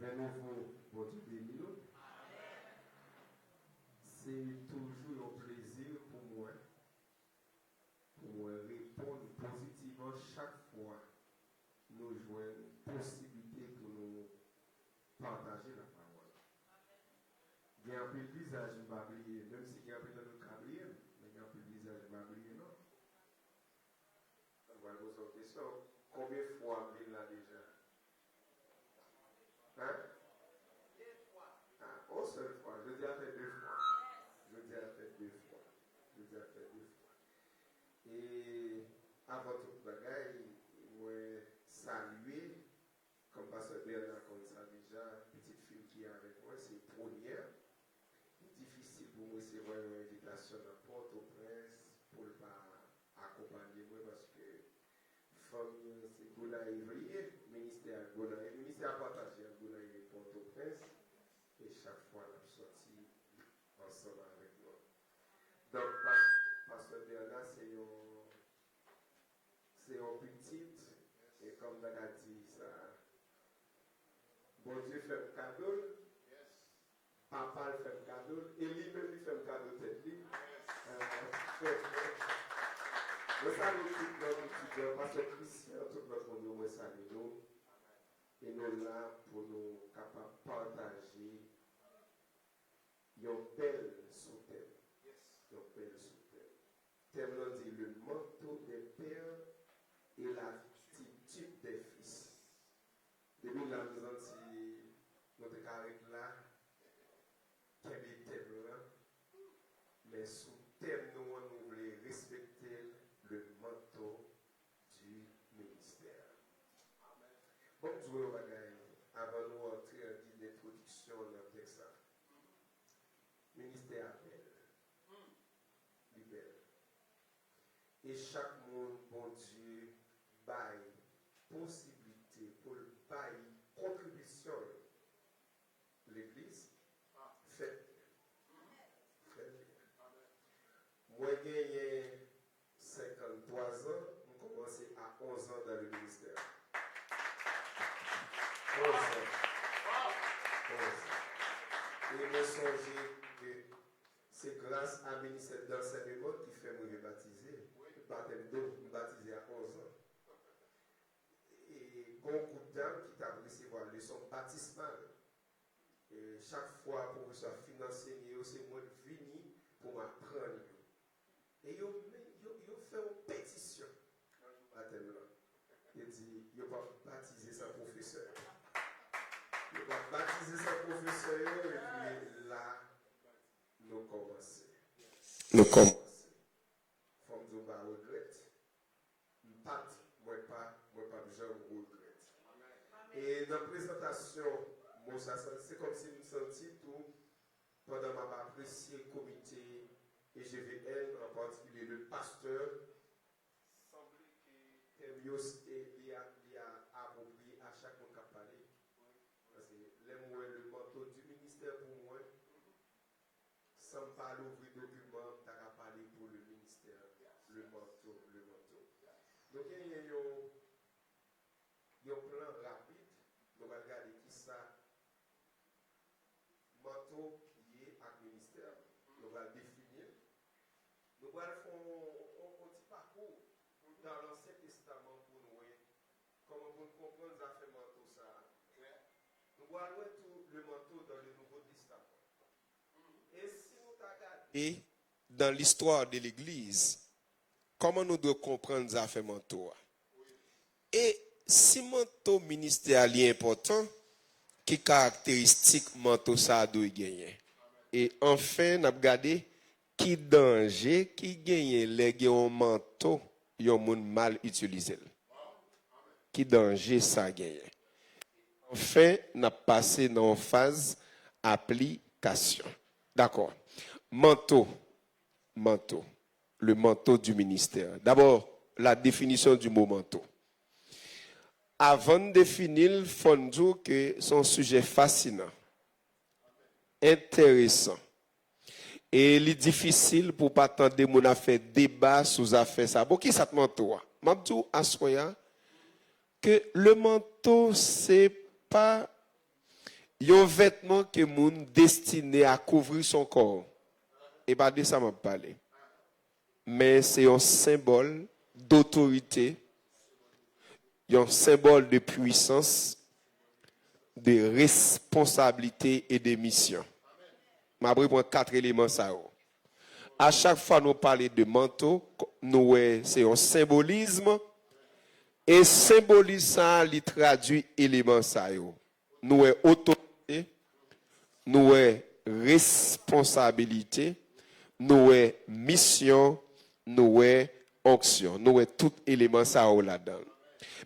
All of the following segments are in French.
de nouveau, bon Dieu béni nous. C'est toujours un plaisir pour moi répondre positivement chaque fois nous jouons une possibilité pour nous partager la parole. Il y a un peu de visage qui va briller, même si il y a un peu de cabrier, mais il y a un peu de visage qui va briller, non? On va poser une question. Combien de fois on là déjà? Hein? Deux fois. Ah, une seule fois. Je dis à fait deux fois. Je dis à fait deux fois. Je dis à fait deux fois. Et avant toute bagaille, moi saluer, comme pasteur Bernard comme ça déjà, petite fille qui est avec moi, c'est une première. Difficile pour moi c'est voir une invitation à Port-au-Prince pour ne pas accompagner moi parce que famille c'est Goulaï, ministère Goulaï, ministère partagé à Goulaï Port-au-Prince et chaque fois on a sorti ensemble avec nous. Donc pasteur Bernard c'est un petit et comme on a dit ça, bon Dieu fait un cadeau. Papa le fait un cadeau, et lui-même il fait un cadeau tête lui. Nous saluons tout notre étudiant, parce que Christian, tout notre monde, nous saluons. Et nous là pour nous capables de partager une belle sous-thème. Une belle sous-thème. Thème nous dit le manteau des pères et l'attitude des fils. Depuis là, nous avons dit, notre carré là, quel thème là, mais sous thème nous voulons respecter le manteau du ministère. Bon, nous avant nous entrer en l'introduction dans le texte. Ministère appelle, libère. Et chaque monde, bon Dieu, baille possibilité pour bailler contribution. L'église, fait. Moi, j'ai 53 ans, je commencé à 11 ans dans le ministère. 11 ans. 11 ans. Et je songe que c'est grâce à ministère d'enseignement qui fait me baptiser. Baptême d'eau, me baptiser à 11 ans. Et beaucoup de dames qui t'a recevoir leçon baptismale. Et chaque fois, pour que soit financé, c'est moi qui venu pour m'apprendre. Et ils fait une pétition à thème là. Il dit, il va baptiser sa professeur. Il va baptiser sa professeur et puis là, nous commençons. Nous commençons. Comme nous pas regrette. Moi pas besoin de regret. Et dans la présentation, c'est comme si nous sentions tout pendant ma apprécié comité EGVN, en particulier le pasteur, semblait que Thémios il a approprié à chaque monde qui a parlé. Parce que le manteau du ministère pour moi, sans pas l'ouvrir document, tu as parlé pour le ministère, le manteau. Donc il y a un plan rapide, nous allons regarder qui ça, manteau qui est à ministère. Nous allons définir. Nous allons faire un petit parcours dans l'Ancien Testament pour nous comment vous comprenez ça fait manteau ça. Nous allons voir tout le manteau dans le Nouveau Testament. Et si nous regardons dans l'histoire de l'Église, comment nous devons comprendre ça fait manteau. Et si manteau ministériel est important, quelles caractéristiques manteau ça doit gagner. Et enfin, nous avons regardé qui danger qui gagne les un manteau yon moun mal utilisé. Qui danger ça gagne. Enfin, nous avons passé dans une phase application. D'accord. Manteau. Le manteau du ministère. D'abord, la définition du mot manteau. Avant de définir, il faut dire que c'est un sujet fascinant, intéressant. Et il est difficile pour pas attendre de mon affaire débat sous affaire ça. Bon, qui ça te manteau? M'abdou assoya que le manteau c'est pas un vêtement que moun destiné à couvrir son corps. Et pas de ça m'a parlé. Mais c'est un symbole d'autorité, un symbole de puissance, de responsabilité et de mission. Je vais prendre 4 éléments ça. À chaque fois nous parlons de manteau, c'est un symbolisme et symbolisme ça il traduit élément ça. Nous est autorité, nous est responsabilité, nous est mission, nous est onction, nous est tout élément ça là-dedans.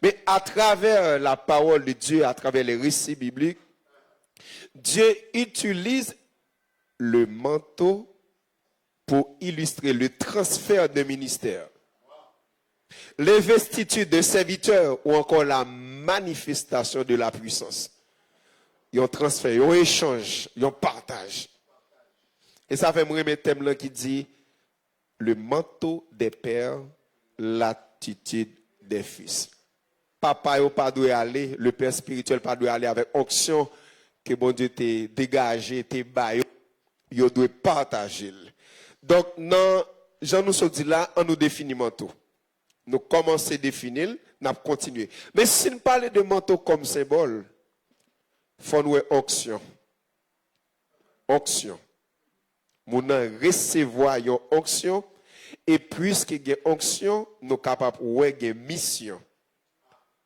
Mais à travers la parole de Dieu, à travers les récits bibliques, Dieu utilise le manteau pour illustrer le transfert de ministère, l'investiture de serviteurs ou encore la manifestation de la puissance. Il y a un transfert, il y a un échange, il y a un partage. Et ça fait me remettre thème là qui dit le manteau des pères, l'attitude des fils. Papa n'a pas dû aller, le père spirituel pas dû aller avec onction que bon Dieu t'a dégagé, t'a baillé, il doit partager. Donc, non, Jean nous dit là, on nous définit manteau. Nous commençons à définir, nous continuer. Mais si nous parlons de manteau comme symbole, il faut nous onction. Onction. Nous recevoir une onction, et puisqu'il y a une onction, nous sommes capables de une mission.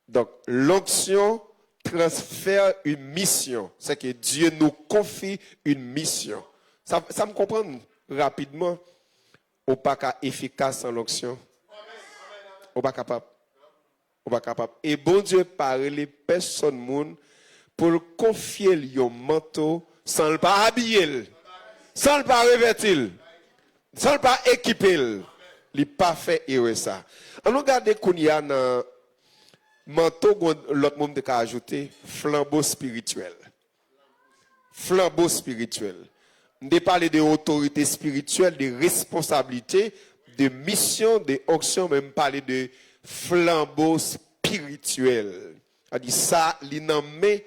Donc, l'onction transfère une mission. C'est que Dieu nous confie une mission. Ça me comprend rapidement. On pas efficace sans l'onction. On pas capable. On pas capable. Et bon Dieu parle les personnes monde pour confier le manteau sans le pas habiller, sans le pas revêtir, sans le pas équiper. Il pas fait erreur ça. On regarde qu'on y a dans manteau, l'autre monde a ajouté flambeau spirituel. Flambeau spirituel. On parle de autorité spirituelle, de responsabilité, de mission, de onction, même parler de flambeau spirituel. On dit ça, il nommé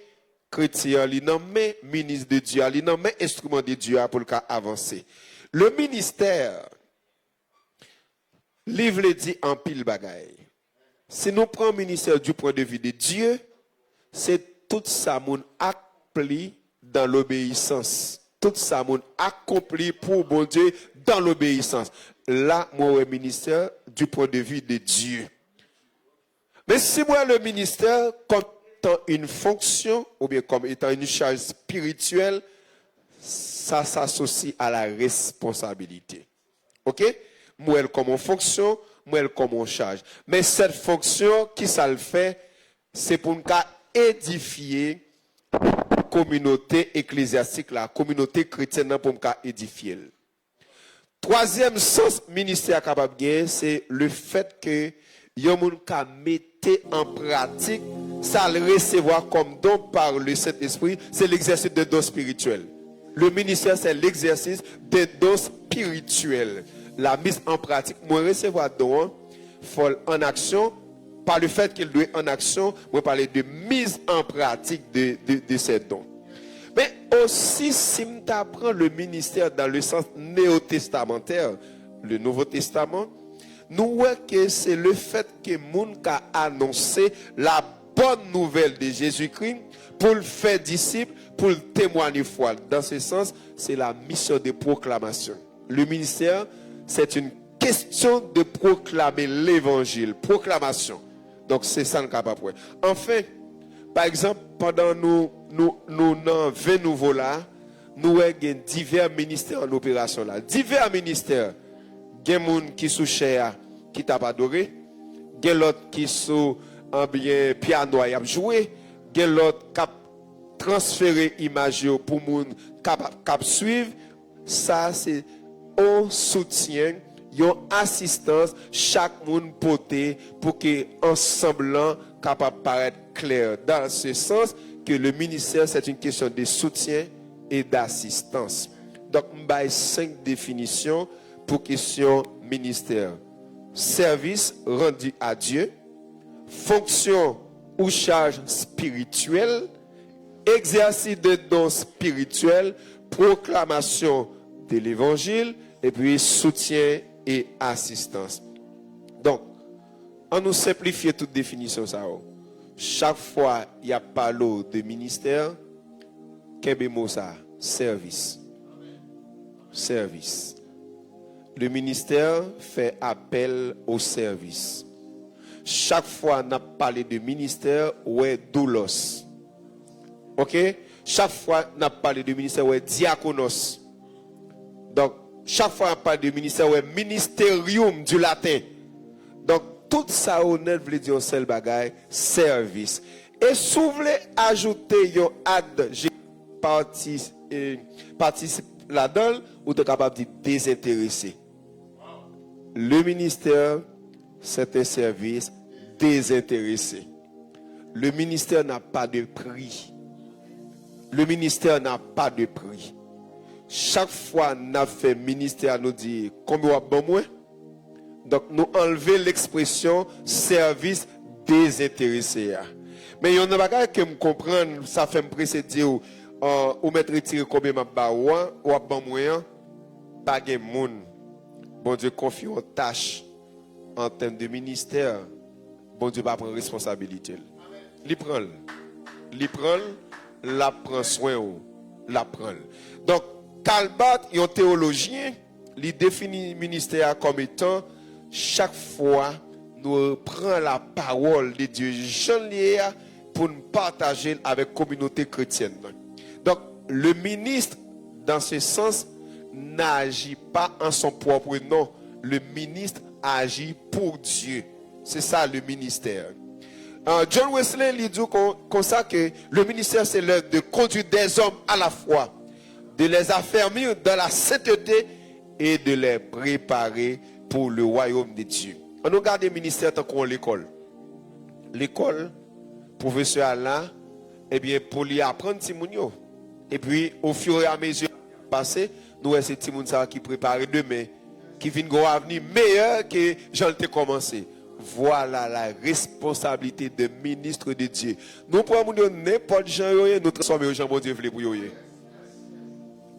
chrétien, il nommé ministre de Dieu, il nommé instrument de Dieu pour le cas avancer. Le ministère, livre le dit en pile bagaille. Si nous prenons le ministère du point de vue de Dieu, c'est tout ça mon accompli dans l'obéissance. Tout ça mon accompli pour bon Dieu dans l'obéissance. Là, moi, le ministère du point de vue de Dieu. Mais si moi, le ministère, comme étant une fonction, ou bien comme étant une charge spirituelle, ça s'associe à la responsabilité. OK? Moi, comme en fonction, moi, comme en charge. Mais cette fonction, qui ça le fait, c'est pour nous édifier la communauté ecclésiastique, la communauté chrétienne, pour nous édifier. Troisième sens ministère capable de gagner, c'est le fait que yon moun ka mette en pratique, ça le recevoir comme don par le Saint-Esprit, c'est l'exercice de dons spirituels. Le ministère, c'est l'exercice de dons spirituels. La mise en pratique, moi recevoir don, faut en action, par le fait qu'il doit en action, moi parler de mise en pratique de ces dons. Mais aussi, si tu apprends le ministère dans le sens néo-testamentaire, le Nouveau Testament, nous voyons que c'est le fait que moun a annoncé la bonne nouvelle de Jésus-Christ pour le faire disciple, pour le témoigner foi. Dans ce sens, c'est la mission de proclamation. Le ministère, c'est une question de proclamer l'évangile, proclamation. Donc c'est ça le capable. Enfin, par exemple, pendant nous 20 nouveaux là, nous avons divers ministères en opération là. Divers ministères. Il y a des gens qui sont chers, qui t'a pas adoré. Il y a d'autres qui sont en bien piano à jouer. Il y a d'autres qui ont transféré l'image pour les gens qui suivent. Ça, c'est un soutien, une assistance, chaque monde porté pour que ensemble capable paraître clair. Dans ce sens que le ministère, c'est une question de soutien et d'assistance. Donc, je vais 5 définitions pour question ministère. Service rendu à Dieu, fonction ou charge spirituelle exercice de dons spirituels, proclamation de l'évangile, et puis soutien et assistance. Donc, on nous simplifie toute définition ça. Chaque fois il y a parlé de ministère, qu'est-ce mot ça? Service. Service. Le ministère fait appel au service. Chaque fois on a parlé de ministère, ouais doulos. OK? Chaque fois on a parlé de ministère, ouais diaconos. Donc chaque fois on parle de ministère, ouais ministerium du latin. Donc tout ça honnête veut dire un seul bagage, service. Et si vous voulez ajouter un ad participe là-dedans, vous êtes capable de désintéresser. Le ministère, c'est un service désintéressé. Le ministère n'a pas de prix. Le ministère n'a pas de prix. Chaque fois qu'on a fait ministère, nous dit combien bon moins. Donc nous enlever l'expression service désintéressé. Mais il y a un bagage que me comprendre, ça fait me précéder ou mettre retirer combien m'a ba ou bon moins pas de monde. Bon Dieu confie aux tâches en termes de ministère. Bon Dieu va prendre responsabilité. Il prend, la prend soin ou la prend. Donc Calbat, un théologien, il définit le ministère comme étant chaque fois nous prenons la parole de Dieu pour nous partager avec la communauté chrétienne. Donc le ministre, dans ce sens, n'agit pas en son propre nom. Le ministre agit pour Dieu. C'est ça le ministère. John Wesley lui dit comme ça que le ministère c'est l'œuvre de conduire des hommes à la foi, de les affermir dans la sainteté et de les préparer pour le royaume de Dieu. On regarde le ministère tant qu'on l'école. L'école, professeur Alain, eh bien pour lui apprendre Timounio. Et puis au fur et à mesure passé, nous avons ces Timoun qui prépare demain, qui vient un avenir meilleur que j'en ai commencé. Voilà la responsabilité de ministre de Dieu. Nous prenons n'importe gens, nous transformons gens bon Dieu pour eux.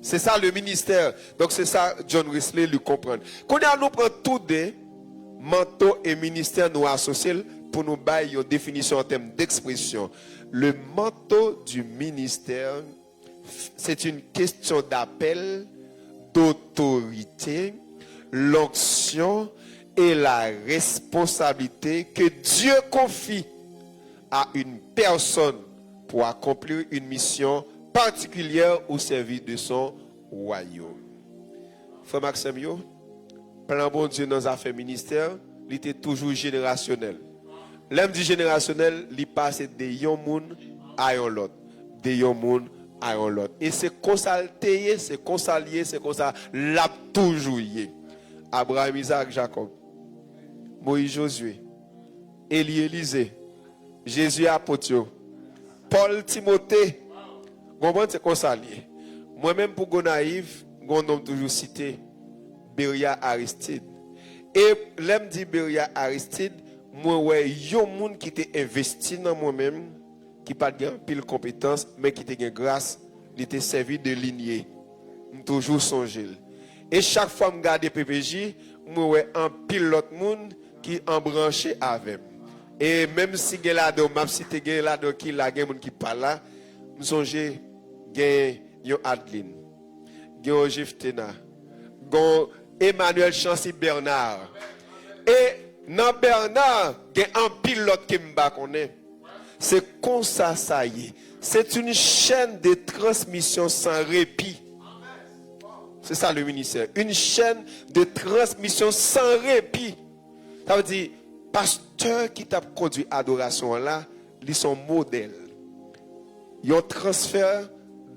C'est ça le ministère. Donc c'est ça John Wesley lui comprendre. Quand nous prenons tous des manteau et ministère nous associés pour nous bailler une définition en termes d'expression. Le manteau du ministère, c'est une question d'appel, d'autorité, l'onction et la responsabilité que Dieu confie à une personne pour accomplir une mission particulière au service de son royaume. Frère Maxime, plan bon Dieu dans les affaires ministères, il était toujours générationnel. L'homme dit générationnel, il passe de yon moun à yon lot. De yon moun à yon lot. Et c'est consalté, c'est consalié, c'est comme ça, l'a toujours yé. Abraham, Isaac, Jacob, Moïse, Josué, Élie, Élisée, Jésus, apôtre, Paul, Timothée. Comment c'est consalié? Moi-même, pour go naïf, on nomme toujours cité Beria Aristide. Et l'aime dit Beria Aristide, moi ouais, yon moun qui était investi dans moi-même, qui pas de pile compétence, mais qui était grâce, il était servi de lignée. Toujours songer. Et chaque fois que je regarde PPJ, moi ouais un pile l'autre monde qui embranché avec. Et même si il là dedans, même si tu es là dedans qui là monde qui parle là, me songer gen yon Adeline, gen Jeftena, gen Emmanuel Chancy Bernard. Et dans Bernard, gen un pilote qui m'ba connaît. C'est comme ça y est. C'est une chaîne de transmission sans répit. C'est ça le ministère. Une chaîne de transmission sans répit. Ça veut dire, pasteur qui t'a conduit à l'adoration là, ils sont modèles. Ils ont transfert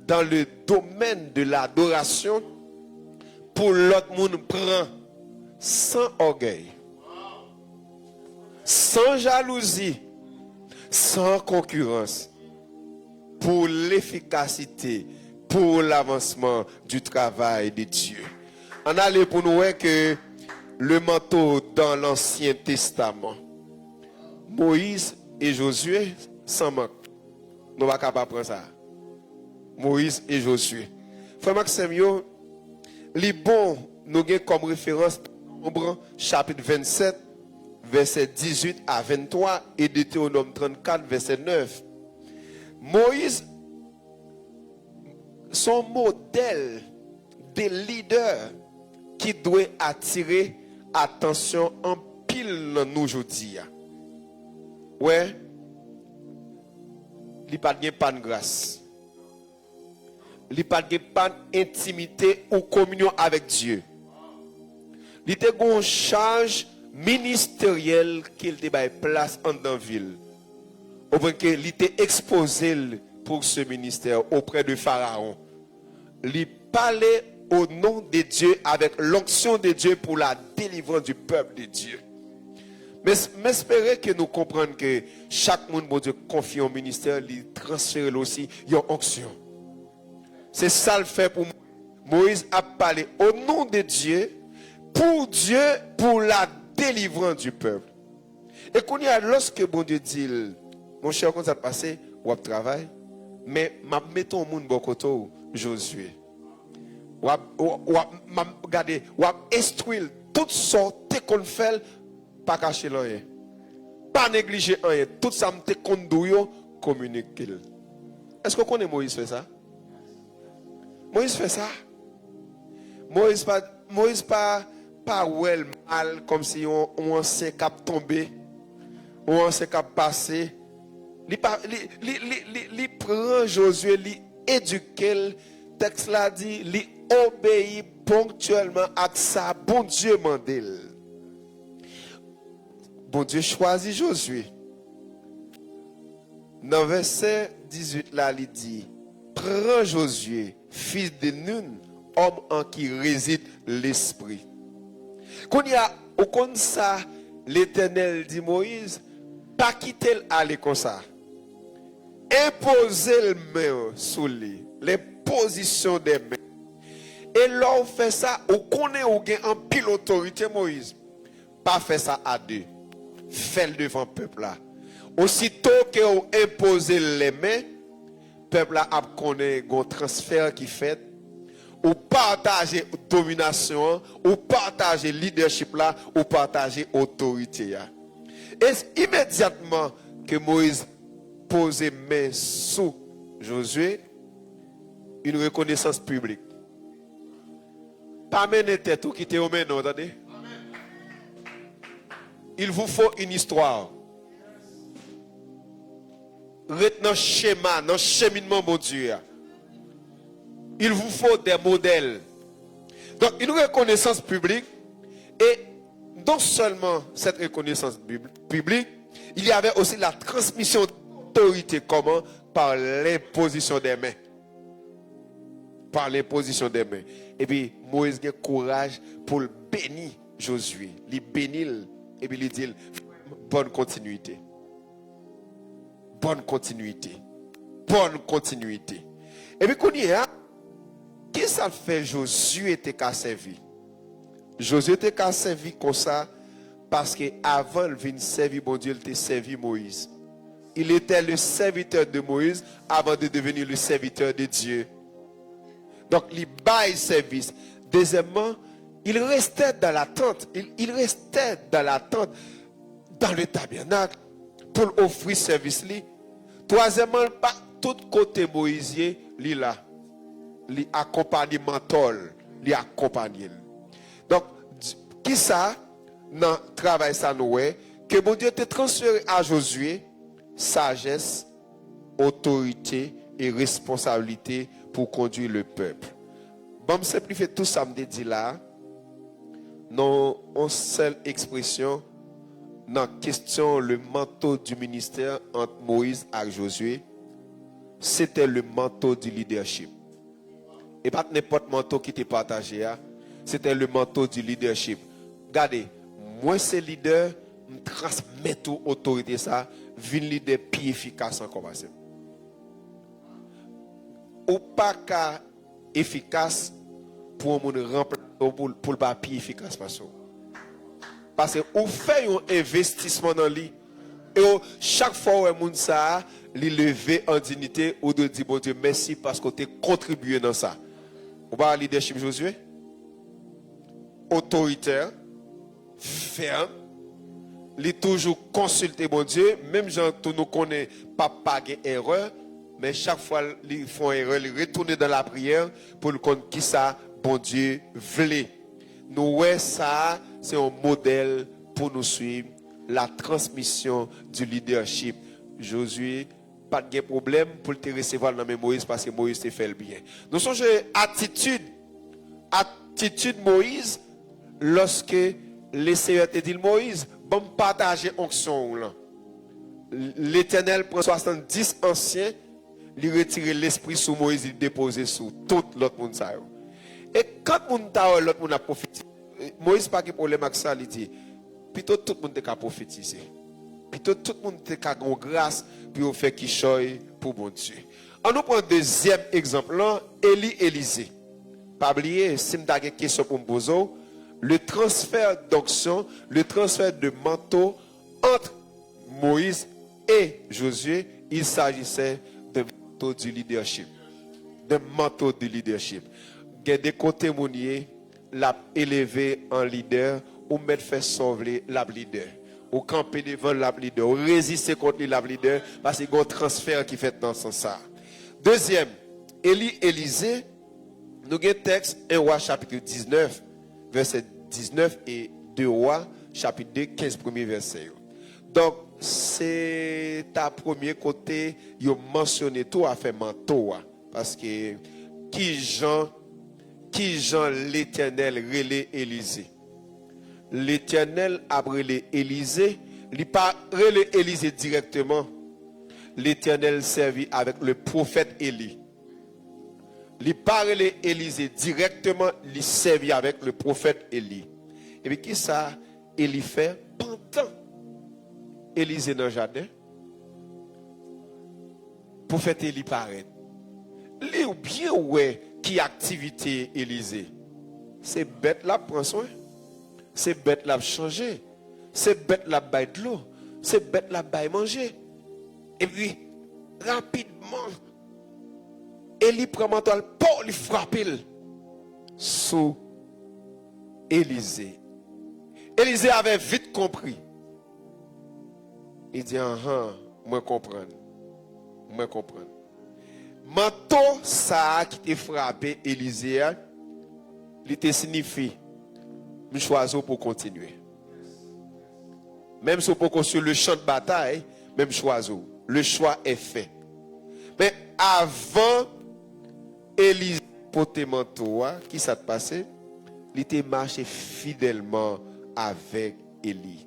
dans le domaine de l'adoration pour l'autre monde prend sans orgueil, sans jalousie, sans concurrence, pour l'efficacité, pour l'avancement du travail de Dieu. On a allé pour nous voir que le manteau dans l'Ancien Testament, Moïse et Josué, sans manque, nous ne sommes pas capables de prendre ça. Moïse et Josué. Frère Maxime, li bon, nous avons comme référence Nombre chapitre 27, verset 18 à 23 et Deutéronome 34, verset 9. Moïse, son modèle de leader qui doit attirer attention en pile dans nous aujourd'hui. Ouais, il n'y a pas de grâce. Il n'y a pas d'intimité ou communion avec Dieu. Il était une charge ministérielle qu'il était place en dans ville. Au point qu'il était exposé pour ce ministère auprès de Pharaon. Il parlait au nom de Dieu avec l'onction de Dieu pour la délivrance du peuple de Dieu. Mais j'espère que nous comprenions que chaque monde, bon Dieu, confie au ministère, il transfère aussi une onction. C'est ça le fait pour Moïse a parlé au nom de Dieu, pour la délivrance du peuple. Et qu'on y a, lorsque bon Dieu dit, mon cher, quand ça passe, ou travail, mais mettons au monde beaucoup Josué. Regardez, ou instruire toutes sortes qu'on fait, pas cacher rien. Pas négliger rien. Tout ça me conduit, communiquer. Est-ce que vous connaissez Moïse fait ça? Moïse fait ça. Moïse pas well mal comme si on s'est cap tombé, on s'est cap passé. Il prend Josué, il éduque, le texte là dit, il obéit ponctuellement à ça, bon Dieu mandel. Bon Dieu choisit Josué. Dans verset 18 là, il dit, prends Josué, fils de Nun, homme en qui réside l'esprit. Quand il y a au comme ça, l'Éternel dit Moïse, pas quitter aller comme ça. Imposer le main sous lui, les positions des mains. Et là, on fait ça, on connaît ou gain en pile autorité Moïse. Pas faire ça à deux. Fais-le devant le peuple là. Aussitôt que on impose les mains, le peuple là a connaît un transfert qui fait. Ou partager domination, ou partager leadership là, ou partager autorité. Et immédiatement que Moïse pose main sous Josué, une reconnaissance publique. Pas mener tête ou quitter au main, non, attendez. Il vous faut une histoire. Retenez schéma, dans le cheminement, mon Dieu. Il vous faut des modèles. Donc, une reconnaissance publique. Et non seulement cette reconnaissance publique, il y avait aussi la transmission d'autorité. Comment? Par l'imposition des mains. Par l'imposition des mains. Et puis, Moïse a courage pour le bénir Josué. Il bénit et puis il dit, bonne continuité. Bonne continuité. Bonne continuité. Et puis, qu'on y a, qui ça fait Josué était qu'à servir? Josué était qu'à servir comme ça parce que avant de venir servir bon Dieu, il était servi Moïse. Il était le serviteur de Moïse avant de devenir le serviteur de Dieu. Donc il baille service. Deuxièmement, il restait dans la tente. Il restait dans la tente, dans le tabernacle pour offrir service. Troisièmement, pas tout côté moïsien, il là. Li accompagne mentor, li accompagne. Donc, qui ça, dans le travail ça nous que bon Dieu te transféré à Josué sagesse, autorité et responsabilité pour conduire le peuple. Bon, me simplifier tout ça me dit là, non, en seule expression, dans la question le manteau du ministère entre Moïse et Josué, c'était le manteau du leadership. Et pas n'importe manteau qui était partagé, c'était le manteau du leadership. Regardez, moi c'est leader, je transmets toute autorité ça, vin leader plus efficace en commençant. Ou pas qu'à efficace pour mon remplacer pour pas plus efficace parce que on fait un investissement dans lui et chaque fois où moun ça les lever en dignité ou de dire, bon Dieu, merci parce que tu as contribué dans ça. On va leadership Josué. Autoritaire, ferme, il toujours consulter bon Dieu, même gens tout nous connaît pas erreur, mais chaque fois ils font erreur, ils retournent dans la prière pour le connaître qui ça bon Dieu voulait. Nous ouais ça, c'est un modèle pour nous suivre la transmission du leadership. Josué pas de problème pour te recevoir dans Moïse parce que Moïse te fait le bien. Nous songeons attitude Moïse lorsque le Seigneur te dit Moïse, bon partager onction là. L'Éternel prend 70 anciens, lui retire l'esprit sous Moïse, il dépose sous tout l'autre monde ça. Et quand l'autre monde a prophétisé, Moïse pas de problème avec ça, il dit plutôt tout le monde a prophétisé. Plutôt tout le monde a une grâce pour faire qui choye pour bon Dieu. On nous prend un deuxième exemple là, Élisée. Pas oublier, si vous avez une question pour me poser, le transfert d'onction, le transfert de manteau entre Moïse et Josué, il s'agissait de manteau du leadership. De manteau du leadership. Il y a des côtés mouniers, l'a élevé en leader, ou mettre fait sauver la leader. Ou camper devant la leader, ou résister contre la leader, parce qu'il y a un transfert qui fait dans ce sens. Deuxième, Élisée, nous avons un texte, 1 Roi chapitre 19, verset 19 et 2 Rois chapitre 2, 15 premiers versets. Donc, c'est ta premier côté, il a mentionné tout à fait manteau. Parce que qui Jean l'Éternel relé Élisée. L'Éternel a relé Élisée, il n'a pas relé Élisée directement. L'Éternel servit avec le prophète Élie. Il parlait Élisée directement, il servit avec le prophète Élie. Et puis qui ça Élie fait pendant Élisée dans le jardin? Prophète Élie paraît. Lui ou bien ouais qui activité Élisée? C'est bête là prend soin. C'est bête là changer. C'est bête là bailler de l'eau. C'est bête là bailler manger. Et puis rapidement Élie prend manteau pour lui frapper sous Élisée. Élisée avait vite compris. Il dit moi comprendre. Manteau ça qui t'a frappé Élisée, il te signifie me choisir pour continuer. Même si on sur le champ de bataille, même choisir. Le choix est fait. Mais avant Élisée porter manteau, qui s'est passé? Il était marché fidèlement avec Élie.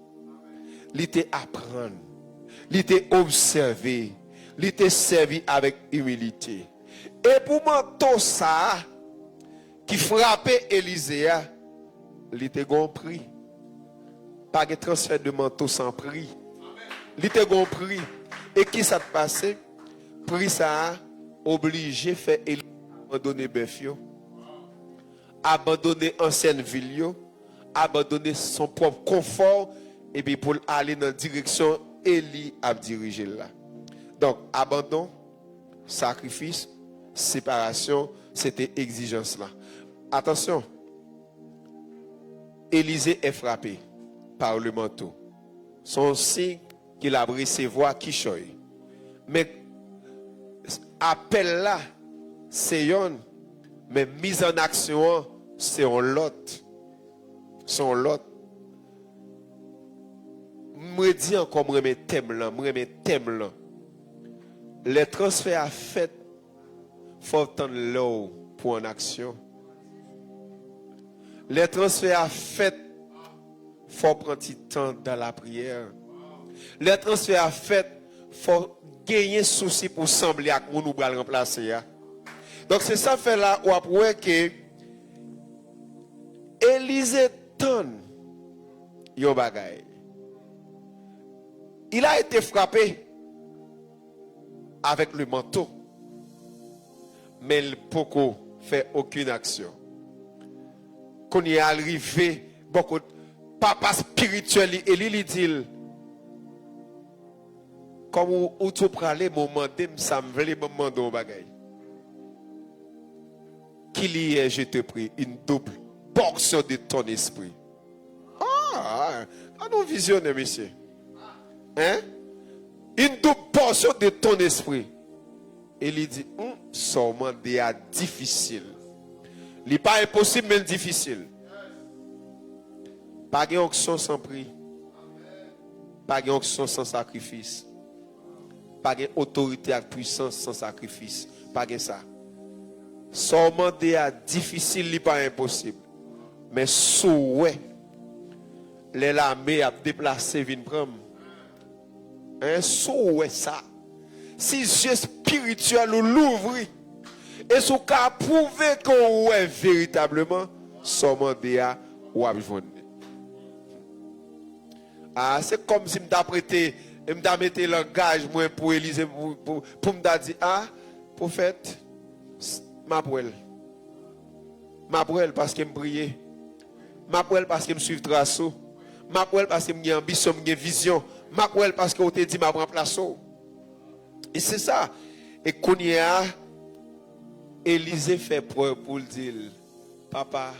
Il était apprendre. Il était observé. Il était servi avec humilité. Et pour manteau ça, qui frappait Élisée, il était compris. Pas de transfert de manteau sans prix. Il était compris. Et qui s'est passé? Prix ça, obligé faire Élie abandonner Befio, abandonner ancienne ville, abandonner son propre confort et puis pour aller dans la direction Élie a dirigé là. Donc abandon, sacrifice, séparation, c'était exigence là. Attention, Élisée est frappé par le manteau. Son signe qu'il a recevoir qui choye. Mais appel là c'est yon, mais mise en action, c'est un lot. C'est un lot. Je dis encore, je remets thème là. Les transferts à fait, il faut attendre l'eau pour en action. Les transferts à fait, il faut prendre du temps dans la prière. Les transferts à fait, il faut gagner souci pour sembler à nous nous remplacer. Donc c'est ça fait là où après que Élisée donne yon bagay. Il a été frappé avec le manteau, mais il n'a pas fait aucune action. Quand il est arrivé, beaucoup de papa spirituel, Élie lui dit comme où tu pralé moment ça me veut demander un bagage. Qu'il y ait, je te prie, une double portion de ton esprit. Ah, nous visionner, monsieur. Hein? Une double portion de ton esprit. Et il dit, seulement des difficile. Il n'est pas impossible, mais difficile. Pas de onction sans prix. Pas de onction sans sacrifice. Pas de autorité et puissance sans sacrifice. Pas de ça. Seulement des difficile, il n'est pas impossible. Mais souhait, les lamés à déplacer, viennent prendre. Un souhait ça. Si Dieu spirituel ou l'ouvre, et ce cas prouver qu'on est véritablement, seulement des ou à vivre. Ah, c'est comme si je prêté, je mettais le langage pour Élise, pour me dire, ah, prophète, ma brûle parce que me prier, ma brûle parce que me suivre traceau, ma brûle parce que me ambition, me vision, ma brûle parce que on te dit ma prend place. Et c'est ça. Et qu'on y a, Élisée fait preuve pour le dire, papa,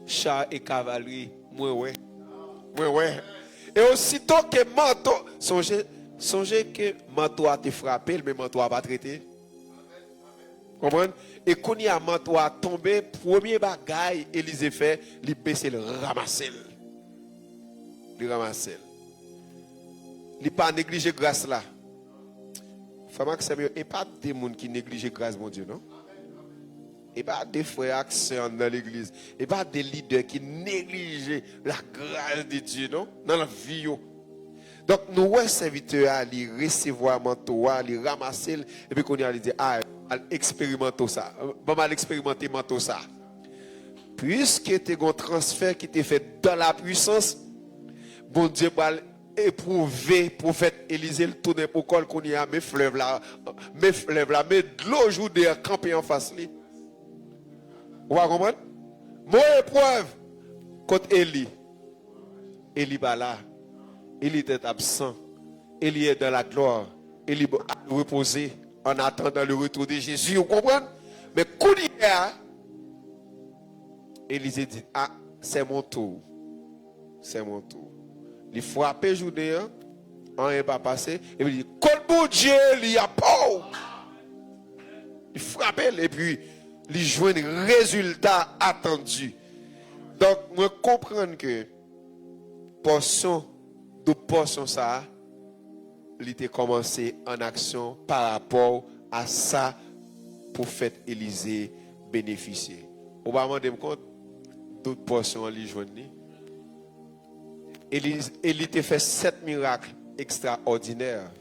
chat et cavalerie, moi ouais. Et aussitôt que manteau, songez que manteau a été frappé, mais manteau a pas traité. Comprenez? Et quand il y a manteau a tombé, premier bagaille, Élisée fait, il baisse le ramasser. Il ramasse. Il pas négliger grâce là. Femme que c'est mieux, et pas des gens qui négligent grâce mon Dieu, non? Et pas des frères qui sont dans l'église. Et pas des leaders qui négligent la grâce de Dieu, non? Dans la vie. Donc, nous, serviteurs, à lui recevoir manteau, à lui ramasser, et puis qu'on y a dit, ah, expérimentons ça. Bon, mal expérimenter manteau ça. Puisque tu as un transfert qui t'est fait dans la puissance, bon Dieu va éprouver prophète Élisée le tourner pour col qu'on y a mes fleuves là, mais de l'eau joue de camper en face lui. Vous comprenez? Mon épreuve contre Élie pas là. Élie était absent. Élie est dans la gloire. Élie a reposé en attendant le retour de Jésus. Vous comprenez? Mais quand il y a, Élisée dit, ah, c'est mon tour. C'est mon tour. Il frappe journée, on n'est pas passé. Et il dit, comme Dieu, il y a pas. Il frappe et puis il joue un résultat attendu. Donc, je comprends que portion ça, il était commencé en action par rapport à ça pour faire Élisée bénéficier. On va me compte d'autres portions en journée. Élie a fait 7 miracles extraordinaires.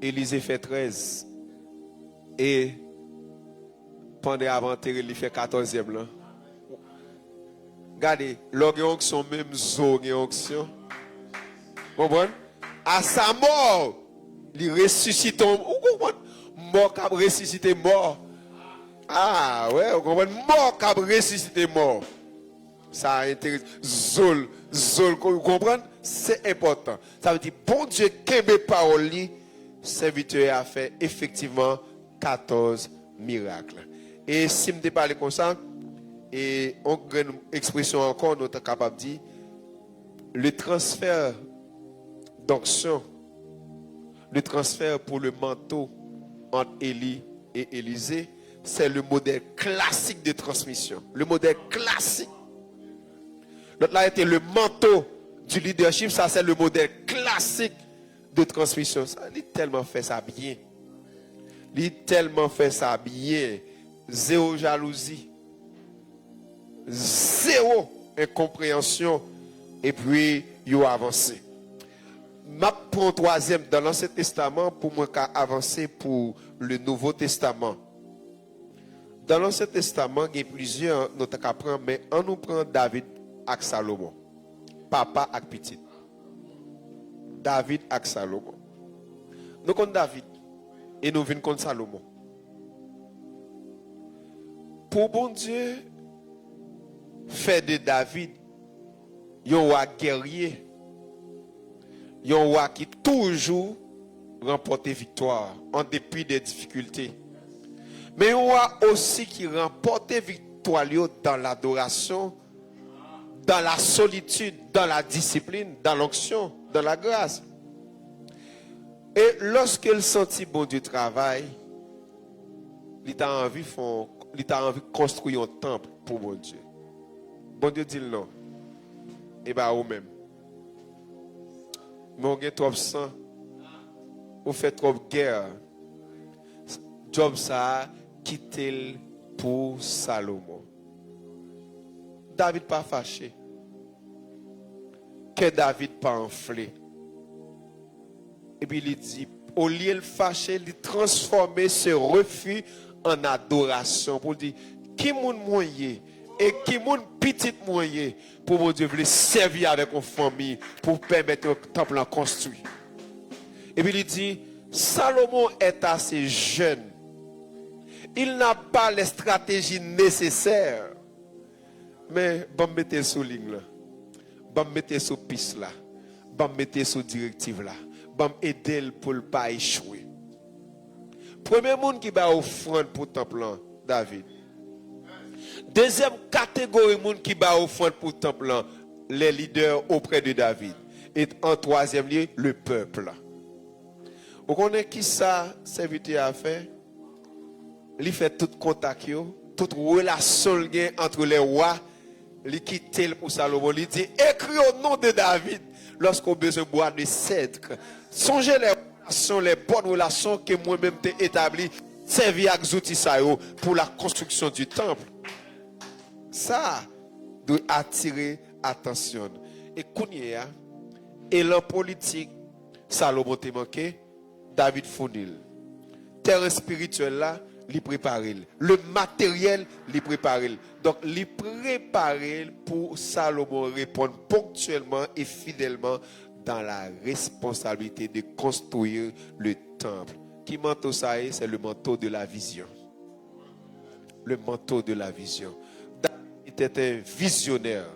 Élisée fait 13. Et pendant avant-terre, il fait 14e. Là. Regardez, l'onction, même zone onction. Vous comprenez? À sa mort, il ressuscite. Vous comprenez? Mort qui a ressuscité mort. Ah ouais, vous comprenez? Mort qui a ressuscité mort. Ça intéresse. Zol, vous comprenez? C'est important. Ça veut dire, bon Dieu, qu'est-ce parole, serviteur a fait effectivement 14 miracles. Et si je me parle comme ça, et on a une expression encore, nous sommes capables de dire, le transfert d'onction, le transfert pour le manteau entre Élie et Élisée, c'est le modèle classique de transmission. Le modèle classique. L'autre là était le manteau du leadership, ça c'est le modèle classique de transmission. Ça, il a tellement fait ça bien. Il a tellement fait ça bien. Zéro jalousie. Zéro incompréhension. Et puis, il a avancé. Je prends troisième dans l'Ancien Testament pour moi avancer pour le Nouveau Testament. Dans l'Ancien Testament, il y a plusieurs notes à prendre, mais on nous prend David et Salomon. Papa et petit. David et Salomon. Nous comptons David et nous venons contre Salomon. Pour bon Dieu, fait de David un roi guerrier un roi qui toujours remporte victoire en dépit des difficultés. Mais un roi aussi qui remporte victoire dans l'adoration, dans la solitude, dans la discipline, dans l'onction, dans la grâce. Et lorsqu'il sentit bon Dieu travail, il a envie de construire un temple pour bon Dieu. Bon Dieu dit non. Et bien, vous-même. Mais on a trop de sang. On fait trop de guerre. Job ça a quitté pour Salomon. David pas fâché. Que David pas enflé. Et puis il dit, au lieu de fâcher, il transformer ce refus en adoration. Pour dire, qui moun moyen et qui moun petit moyen pour mon Dieu voulait servir avec une famille pour permettre au temple en construit. Et puis il dit, Salomon est assez jeune. Il n'a pas les stratégies nécessaires. Mais bon mettez sous ligne là. Bon mettez sous piste là. Bon mettez sous directive là. Bon aider pour ne pas échouer. Premier monde qui va offrande pour temple là, David. Deuxième catégorie monde qui va offrande pour temple là, les leaders auprès de David. Et en troisième lieu, le peuple. Vous connaissez qui ça serviteur a fait? Il fait tout contact, toute relation entre les rois, il quitte pour Salomon. Il dit, écris au nom de David lorsqu'on a besoin de boire de cèdre. Songez les bonnes relations que moi-même t'ai établies, servir avec outils pour la construction du temple. Ça doit attirer attention. Et Kounia, et la politique, Salomon t'a manqué, David fournil. Terre spirituelle là, li préparer. Le matériel, li préparer. Donc, li préparer pour Salomon répondre ponctuellement et fidèlement dans la responsabilité de construire le temple. Qui manteau ça est? C'est le manteau de la vision. Le manteau de la vision. David était un visionnaire.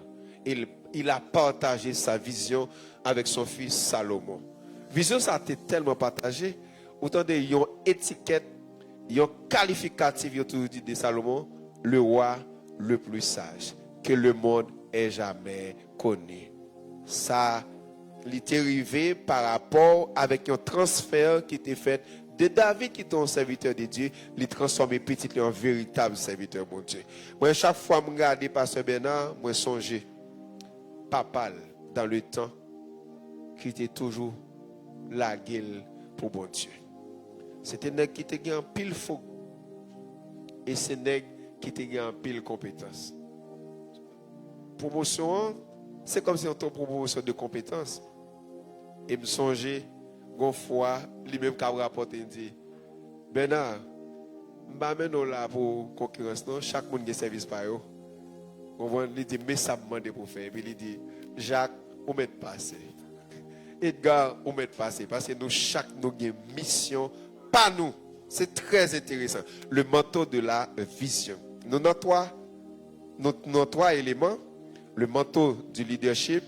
Il a partagé sa vision avec son fils Salomon. Vision, ça a été tellement partagé. Autant de yon étiquette, yon qualificatif, yon tout dit de Salomon, le roi le plus sage que le monde ait jamais connu. Ça, il est arrivé par rapport avec un transfert qui était fait de David qui était un serviteur de Dieu, il transformé petit en véritable serviteur de Dieu. Moi, chaque fois que je regarde Pasteur Bernard, je songe papa dans le temps qui était toujours la gueule pour bon Dieu. C'était un nègre qui était en pile faux. Et c'est un nègre qui était en pile compétence. Promotion, c'est comme si on tombe promotion de compétence. Et me songer, une fois, lui-même qui a rapporté, il dit, Bernard, je ne suis là pour concurrence, non? Chaque monde a service par eux. Il dit, mais ça me demande pour faire. Puis il dit, Jacques, on met passer. Edgar, on met passer. Parce que nous, chaque nous avons une mission. Pas nous. C'est très intéressant. Le manteau de la vision. Nous avons trois éléments. Le manteau du leadership.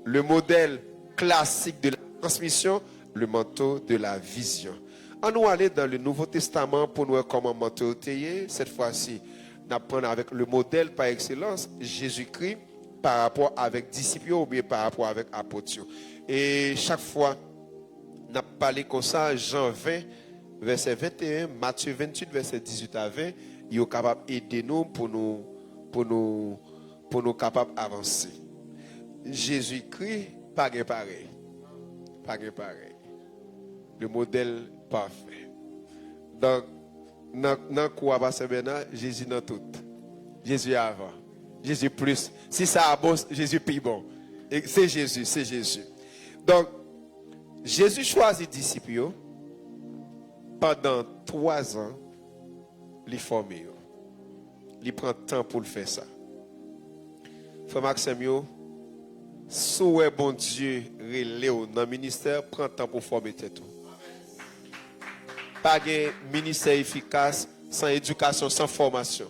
Le modèle classique de la transmission. Le manteau de la vision. On nous aller dans le Nouveau Testament pour nous voir comment manteau est. Cette fois-ci, nous apprenons avec le modèle par excellence, Jésus-Christ, par rapport avec disciples ou bien par rapport avec apôtres. Et chaque fois, nous avons parlé comme ça, Jean 20, verset 21, Matthieu 28, verset 18 à 20, ils sont capables d'aider nous pour nous capables d'avancer. Jésus-Christ, pas de pareil. Pas de pareil. Le modèle parfait. Donc, dans quoi Pasteur Bernard, Jésus dans tout. Jésus avant. Jésus plus. Si ça a bon, Jésus plus bon. Et c'est Jésus, c'est Jésus. Donc, Jésus choisit disciples pendant 3 ans, les former. Il prend temps pour le faire ça. Frère Maxime, si bon Dieu relève dans le ministère, prend temps pour former tout. Pas de ministère efficace sans éducation, sans formation.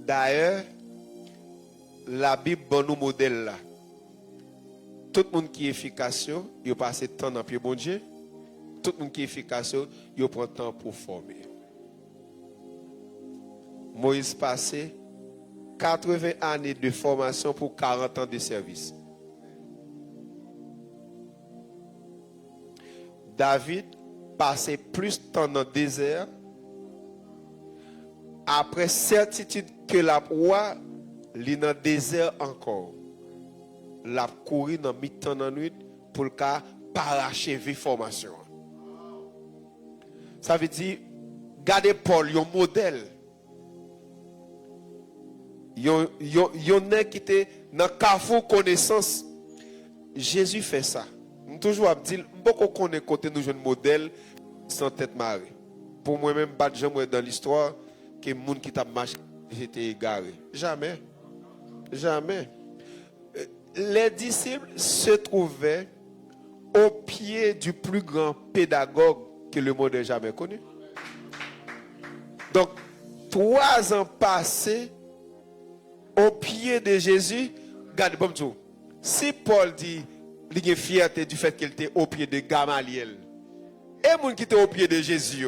D'ailleurs, la Bible donne nous modèle là. Tout tout le monde qui est efficace, il passe temps dans le pied bon Dieu. Tout le monde qui est efficace, il prend temps pour former. Moïse passait 80 années de formation pour 40 ans de service. David passait plus de temps dans le désert. Après certitude que la roi est dans le désert encore. La courir dans mi-temps dans la nuit pour le cas parachever formation. Ça veut dire, gardez Paul, un modèle. Il y a qui était dans le carrefour connaissance. Jésus fait ça. Je toujours dire, beaucoup connaît côté nous jeunes modèles sans tête marée. Pour moi-même, pas de jamais dans l'histoire que les gens qui t'a marché étaient égarés. Jamais. Jamais. Les disciples se trouvaient au pied du plus grand pédagogue que le monde ait jamais connu. Donc, 3 ans passés au pied de Jésus, regardez, bon tout. Si Paul dit, il y a fierté du fait qu'il était au pied de Gamaliel, et les gens qui étaient au pied de Jésus.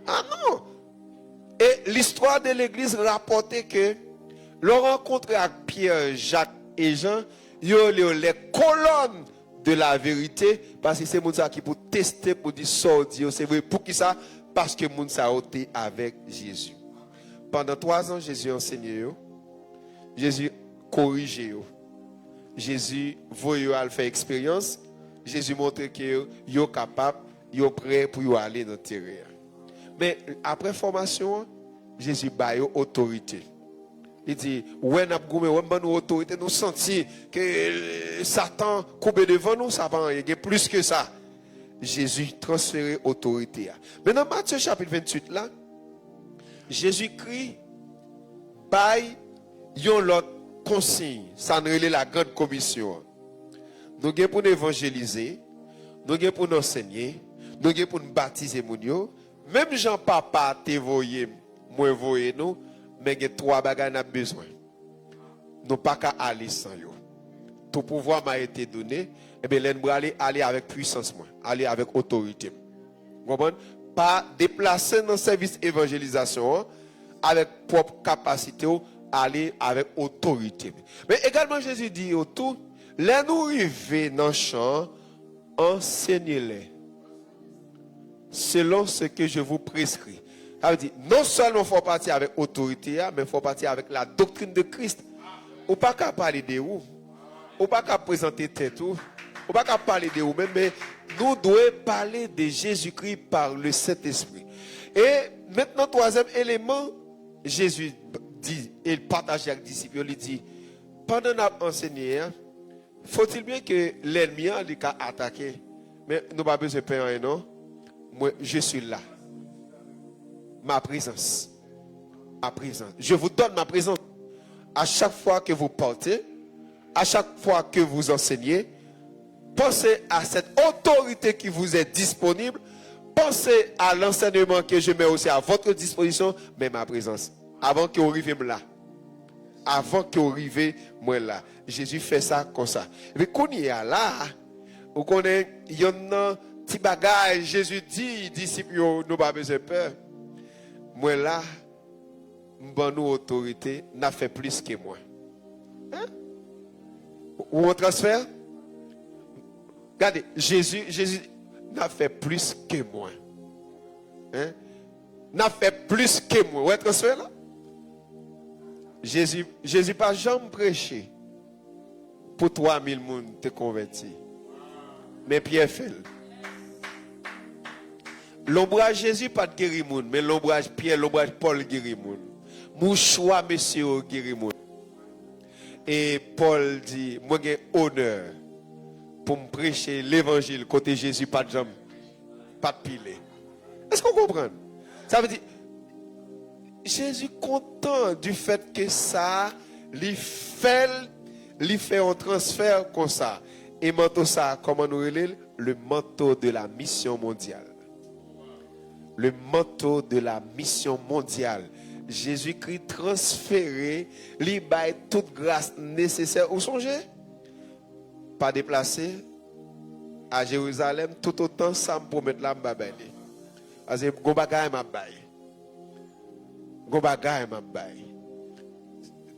Ah non! Et l'histoire de l'église rapportait que le rencontre avec Pierre, Jacques et Jean, ils ont les colonnes de la vérité, parce que c'est les gens qui pour tester, pour dire sortir, c'est vrai, pour qui ça? Parce que les gens ont été avec Jésus. Pendant 3 ans, Jésus enseignait, Jésus corrigeait, Jésus voyait à faire expérience, Jésus montrait que ils sont capables, ils sont prêts pour aller dans le terrain. Mais après formation, Jésus a autorité. Il dit, ouais, nous avons autorité, nous sentons que Satan coupe devant nous, ça va, il y a plus que ça. Jésus transféré autorité. Mais dans Matthieu chapitre 28, là, Jésus-Christ baille yon l'autre consigne, ça nous relève la grande commission. Nous avons pour nous évangéliser, nous avons pour nous enseigner, nous avons pour nous baptiser moun yo. Même Jean-Papa te voyé, moi voyé nous, mais il y a 3 bagages nous avons besoin. Nous pas qu'à aller sans yo. Tout pouvoir m'a été donné, et bien nous aller avec puissance, aller avec autorité. Vous comprenez? Pas déplacer dans le service évangélisation avec propre capacité, aller avec autorité. Mais également Jésus dit autour, les nous arriver dans le champ, enseignez-les selon ce que je vous prescris. Ça veut dire, non seulement il faut partir avec autorité, mais il faut partir avec la doctrine de Christ. Ou pas qu'à parler de vous, ou pas qu'à présenter tête, ou pas qu'à parler de vous-même, mais nous devons parler de Jésus-Christ par le Saint-Esprit. Et maintenant, 3e élément, Jésus dit, il partage avec les disciples, il dit, pendant notre enseigné, faut-il bien que l'ennemi a attaqué, mais nous n'avons pas besoin de payer, non? Moi, je suis là. Ma présence. Ma présence. Je vous donne ma présence. À chaque fois que vous partez, à chaque fois que vous enseignez, pensez à cette autorité qui vous est disponible. Pensez à l'enseignement que je mets aussi à votre disposition, mais ma présence. Avant que vous arriviez là. Avant que vous arriviez moi là. Jésus fait ça comme ça. Et puis quand il y a là, vous connaissez, il y a un petit bagage. Jésus dit, disciples, nous pas besoin de peur. Moi là, nous autorité, n'a fait plus que moi. Hein? Ou on transfère? Regardez, Jésus n'a fait plus que moi. Hein? N'a fait plus que moi. Où est transfert là? Jésus pas jamais prêché pour 3000 personnes te convertir. Mais Pierre fait. L'ombrage Jésus pas de guérir moun, mais l'ombrage Pierre, l'ombrage Paul guérit moun. Mouchoua monsieur guérit moun. Et Paul dit, moi j'ai honneur pour me prêcher l'évangile côté Jésus pas de jambe, pas de pile. Est-ce qu'on comprend? Ça veut dire Jésus content du fait que ça lui fait un transfert comme ça. Et manteau ça, comment nous relève? Le manteau de la mission mondiale. Le manteau de la mission mondiale. Jésus-Christ transféré, lui baille toute grâce nécessaire. Vous songez? pas déplacé à Jérusalem, tout autant ça me promet là, je vais parce que gon bagay m'a baye. Gon bagay m'a baye.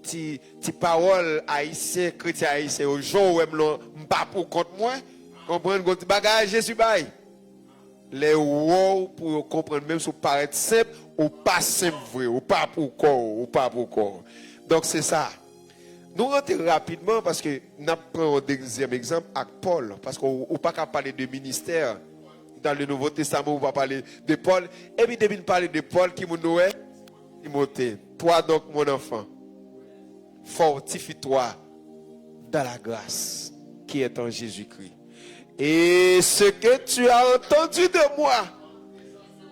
Ti parole haïtien, chrétien haïtien, au jour où je pas pour contre moi, comprendre gon bagay Jésus baye. Les wow pour comprendre même si paraît simple ou pas simple vrai, ou pas pour corps, ou pas pour corps. Donc c'est ça. Nous rentrons rapidement parce que nous prenons un deuxième exemple avec Paul, parce qu'on ne peut pas parler de ministère dans le Nouveau Testament, on va parler de Paul. Et puis depuis parler de Paul, qui nous dit, Timothée, toi donc mon enfant, fortifie-toi dans la grâce qui est en Jésus-Christ. Et ce que tu as entendu de moi,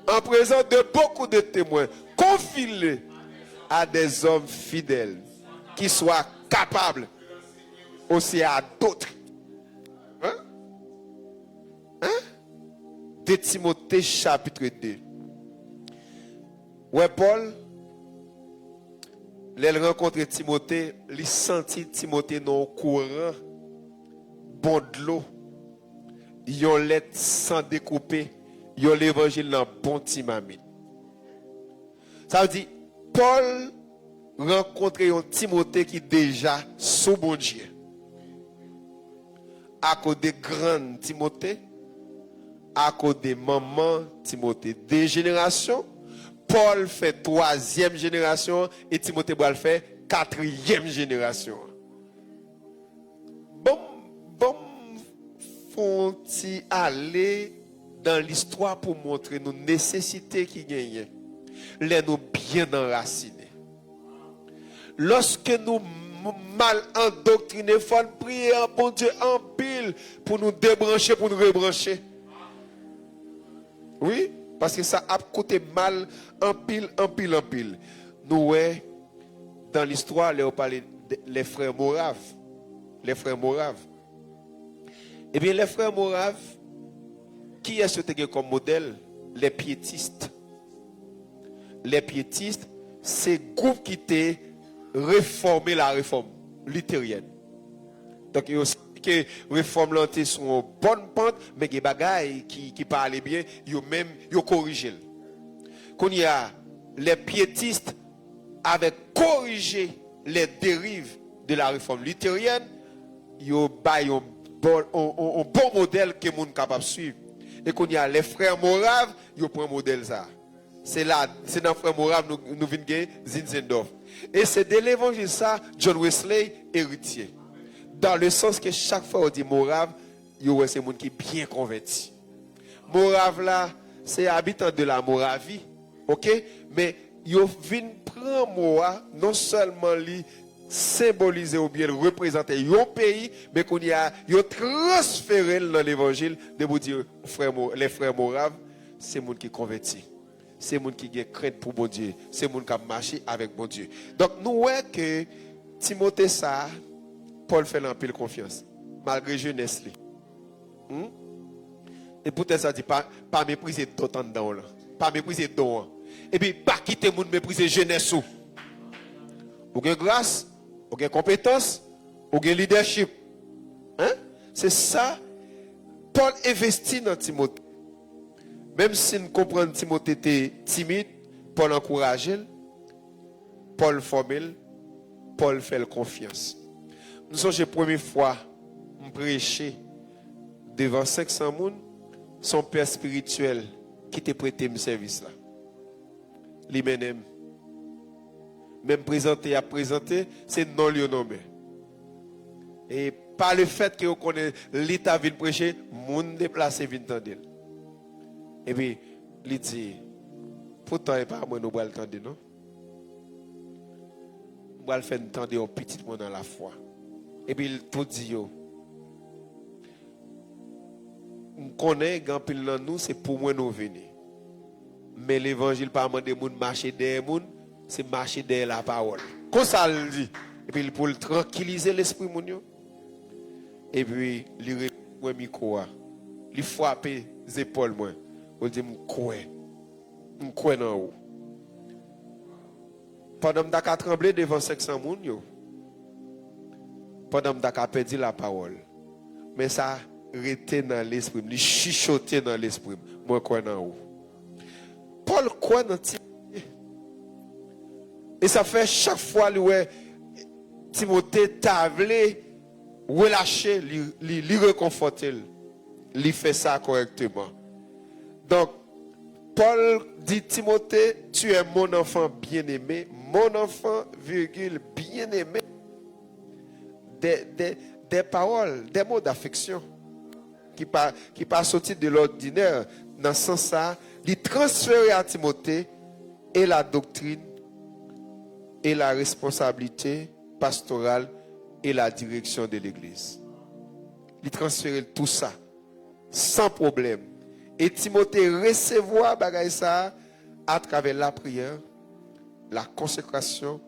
en présence de beaucoup de témoins, confie-le à des hommes fidèles qui soient capables aussi à d'autres. Hein? De Timothée chapitre 2. Ouais, Paul, il rencontre Timothée, il sentit Timothée dans le courant, bon de l'eau. Ils ont lettre sans découper, ils ont l'évangile dans bon timamite. Ça veut dire, Paul rencontre un Timothée qui est déjà sous bon Dieu. À cause de grand Timothée, à cause de maman Timothée. Des générations, Paul fait troisième génération et Timothée va faire quatrième génération. Bon, faut-il aller dans l'histoire pour montrer nos nécessités qui gagnent, les nous bien enracinés. Lorsque nous mal endoctrinés, il faut prier en bon Dieu en pile pour nous débrancher, pour nous rebrancher. Oui, parce que ça a coûté mal en pile. Nous, ouais, dans l'histoire, on parle des frères Moraves. Les frères Moraves. Eh bien, les frères Moraves, qui est-ce que tu as comme modèle? Les piétistes. Les piétistes, c'est le groupe qui t'a réformé la réforme luthérienne. Donc, il y a aussi que réforme l'anté sur une bonne pente, mais il y a des bagailles qui parlent bien, ils même corrigé. Quand il y a les piétistes avaient corrigé les dérives de la réforme luthérienne, ils ont un bon modèle que les gens sont capables de suivre. Et quand il y a les frères Moraves, ils prennent un modèle ça. C'est là, c'est dans les frères Moraves nous venons de Zinzendorf. Et c'est de l'évangile ça, John Wesley, héritier. Dans le sens que chaque fois on dit Morave, c'est un monde qui est bien converti. Morave là, c'est habitant de la Moravie, ok? Mais ils viennent prendre Morave, non seulement lui symboliser ou bien représenter un pays, mais qu'on y a transféré dans l'évangile de vous dire les frères Moraves, c'est monde qui est converti. C'est monde qui a crainte pour bon Dieu. C'est monde qui a marché avec bon Dieu. Donc nous voyons que Timothée ça, Paul fait un peu de confiance, malgré jeunesse. Et peut-être ça dit pas mépriser d'autant dedans là. Pas mépriser don. Et puis pas quitter monde mépriser jeunesse ou. Ou gain grâce, ou gain compétence, ou gain leadership. Hein? C'est ça Paul investit dans Timothée. Même si nous comprenons que Timothée était timide, Paul encourage, Paul forme, Paul fait confiance. Nous sommes la première fois prêcher devant 500 personnes, son père spirituel qui t'a prêté mon service là. Lui-même. Même présenté à présenter, c'est non lui nommé. Et par le fait que vous connaissez l'état vient prêcher, monde déplacé vient tendre. Et puis, il dit, pourtant, il n'y a pas moi nous allons tendre, non? Nous allons faire entendre un petit monde dans la foi. Et puis, il tout dit, on connaît, quand il dans nous, c'est pour moi nous venir. Mais l'évangile, pas demander de marcher derrière les gens, c'est marcher derrière la parole. Comme ça, il dit. Et puis, pour tranquilliser l'esprit, et puis, il répond au micro, il frappe les épaules, moi. Il dit, je crois dans vous. Pendant que je suis tremblé devant 500 personnes, pendant que je perdu la parole, mais ça rete dans l'esprit, il chuchote dans l'esprit. Moi, quoi dans où? Paul, quoi dans Timothée? Et ça fait chaque fois que Timothée t'a voulu relâcher, lui réconforter. Il fait ça correctement. Donc, Paul dit, Timothée, tu es mon enfant bien-aimé, mon enfant, virgule, bien-aimé. Des paroles, des mots d'affection qui pas sorti de l'ordinaire. Dans ce sens-là, il transférer à Timothée et la doctrine et la responsabilité pastorale et la direction de l'église. Il transférer tout ça sans problème. Et Timothée recevoir bagay ça à travers la prière, la consécration,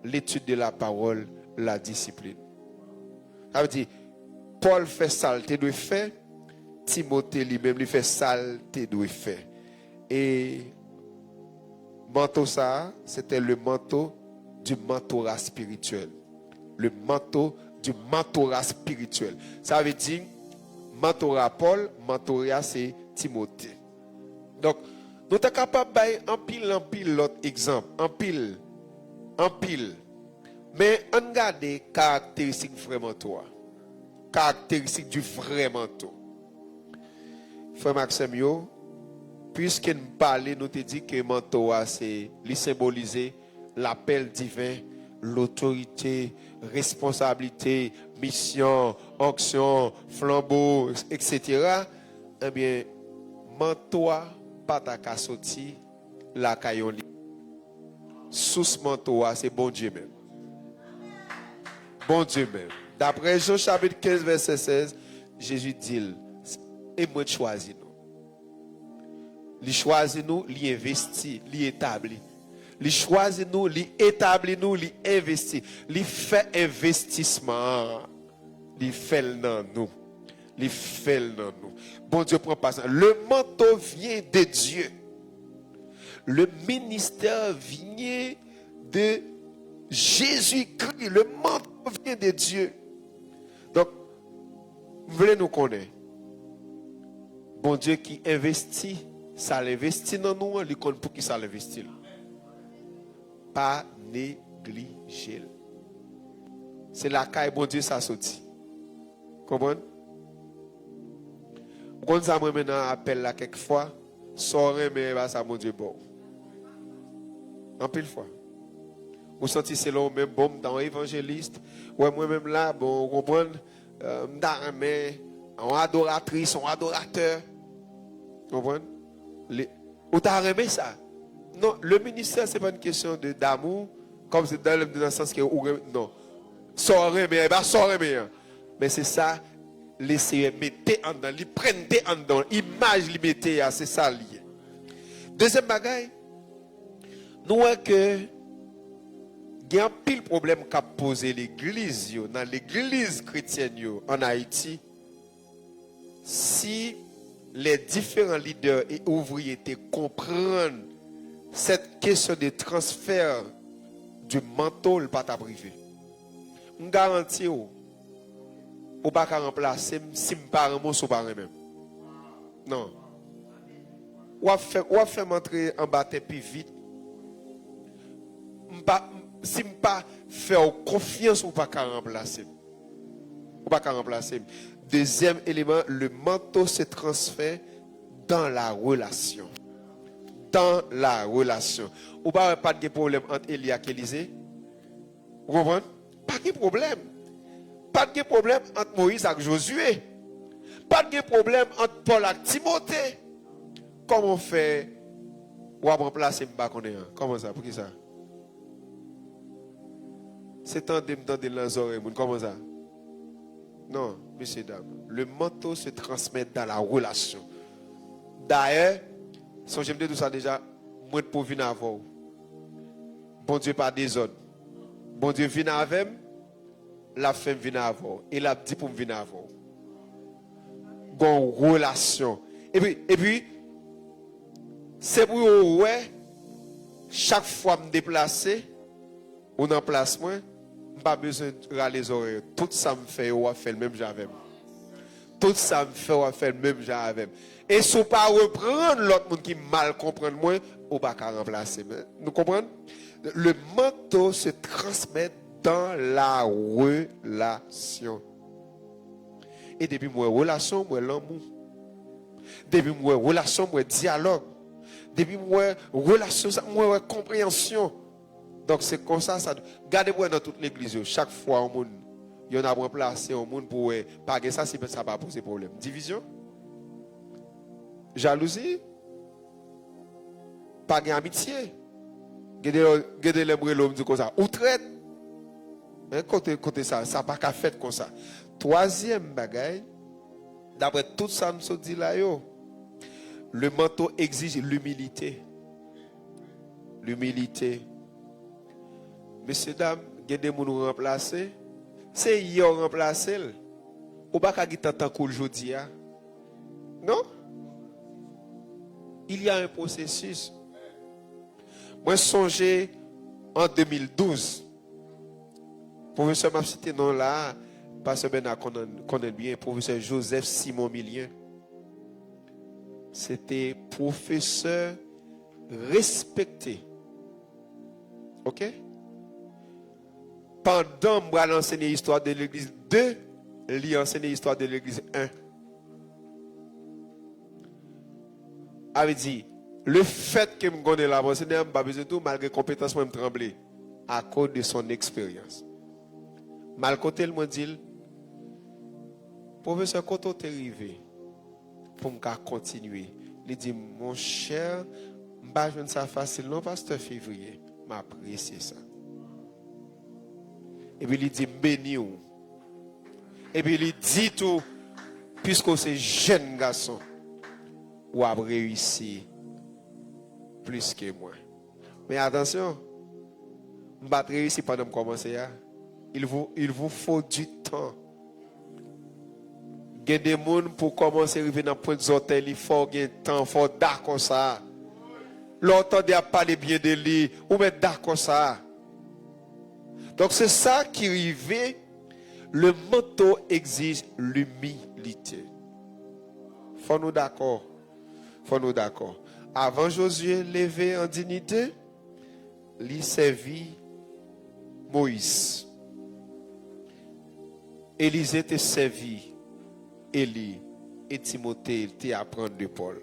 l'étude de la parole, la discipline. Ça veut dire, Paul fait ça, il doit faire. Timothée lui-même, il fait ça, il doit faire. Et manteau ça, c'était le manteau du mentorat spirituel. Le manteau du mentorat spirituel. Ça veut dire, mentorat Paul, mentorat c'est Timothée. Donc, nous sommes capables de en pile l'autre exemple. En pile. Mais on regarde les caractéristiques vraiment toi. Caractéristiques du vrai manteau. Frère Maxime, puisque nous parlons, nous te dit que le manteau, c'est symboliser l'appel divin, l'autorité, responsabilité, mission, onction, flambeau, etc. Eh bien, manteau, pas ta cassoti, la caillon. Sous ce manteau, c'est bon Dieu même. Bon Dieu même. D'après Jean chapitre 15, verset 16, Jésus dit, et moi choisis nous. Il choisit nous, il investit, il établit. Il choisit nous, il établit nous, il investit. Il fait investissement. Il fait dans nous. Il fait dans nous. Bon Dieu prend pas ça. Le manteau vient de Dieu. Le ministère vient de Jésus-Christ. Le manteau vient de Dieu. Donc, vous voulez nous connaître. Bon Dieu qui investit, ça l'investit dans nous, il compte pour qui ça l'investit. Pas négliger. C'est la caille, bon Dieu, ça sorti. Comprenez? Quand ça me maintenant appelle là quelquefois, soirée, mais ça, mon Dieu, bon. En pile fois. Vous sentez c'est là même bon dans évangéliste. Ouais, moi-même là, bon, vous comprenez, mais en adoratrice, en adorateur. Vous comprenez? Vous avez aimé ça? Non, le ministère, ce n'est pas une question d'amour, comme c'est dans le sens que non. Soirée, mais mais c'est ça, laissez mettre en dedans, prendre en dedans, image limitée, c'est ça lié. Deuxième bagaille, nous voyons que il y a un pile problème qu'a posé l'église, dans l'église chrétienne en Haïti. Si les différents leaders et ouvriers comprennent cette question de transfert du manteau, le pas privé. Je garantis, vous ne pouvez pas remplacer si je ne pas remplacer par même. Non. Ou faire m'entrer en bas plus vite. Si je ne pas faire confiance, ou ne pas remplacer. Ou pas remplacer. Deuxième élément, le manteau se transfère dans la relation. Dans la relation. Ou pas de problème entre Élie et Élisée? Vous comprenez? Pas de problème. Pas de problème entre Moïse et Josué. Pas de problème entre Paul et Timothée. Comment on fait? Ou à remplacer Mbakonné? Comment ça? Pour qui ça? C'est temps de me donner les oreilles. Comment ça? Non, messieurs, dames. Le manteau se transmet dans la relation. D'ailleurs, si j'aime dire tout ça déjà, moi pour venir avant. Bon Dieu pas désordre. Bon Dieu vient avec moi, la femme vient avant. Et la dit pour me venir avant. Bon relation. Et puis, c'est pour ouais, chaque fois me déplacer, ou en place moi, pas besoin de râler les oreilles. Tout ça me fait, ou fait le même j'avais. tout ça me fait ou faire même genre avec. Et si on pas reprendre l'autre monde qui mal comprend moi, on pas qu'à remplacer. Nous comprenons? Le manteau se transmet dans la relation. Et depuis moi relation, moi l'amour. Depuis moi relation, moi dialogue. Depuis moi relation, moi compréhension. Donc c'est comme ça. Gardez-moi dans toute l'église. Chaque fois, il y en a remplacé au monde pour pas que ça, si ça va poser problème. Division, jalousie, pas d'amitié. Gardez l'aimer l'homme dit comme ça. Ou traite. Côté ça, ça pas qu'à faire comme ça. Troisième bagaille, d'après tout ça nous dit là yo, le manteau exige l'humilité. L'humilité. Messieurs, dames, il y a des gens qui remplacer. C'est hier remplacer. Ou pas qu'à gita tant cool jodi a. Non? Il y a un processus. Moi songé en 2012. Professeur m'a cité non là, pasteur Bernard connaît bien, professeur Joseph Simon Milien. C'était professeur respecté. OK? Pendant que j'ai enseigné l'histoire de l'église 2, j'ai enseigné l'histoire de l'église 1. Avait dit, le fait que je connais la pensée, je n'ai pas besoin de tout, malgré compétence, je me trembler à cause de son expérience. Mal côté, il m'a dit, professeur, quand tu es arrivé, pour me continuer, il dit, mon cher, je ne sais pas facile, non, pasteur février, m'apprécier ça. Et puis il dit, béni ou. Et puis il dit tout, puisque c'est jeune garçon, ou a réussi plus que moi. Mais attention, je ne vais pas réussir pendant que je commence. Il vous faut du temps. Il y a des gens pour commencer à arriver dans le point de hôtel, il faut un temps, il faut d'accord ça. L'autre a parlé bien de lui, ou mettre d'accord ça. Donc c'est ça qui arrive. Le manteau exige l'humilité. Faut nous d'accord. Avant Josué levé en dignité, il servit Moïse. Élisée te servi Élie et Timothée te apprendre de Paul.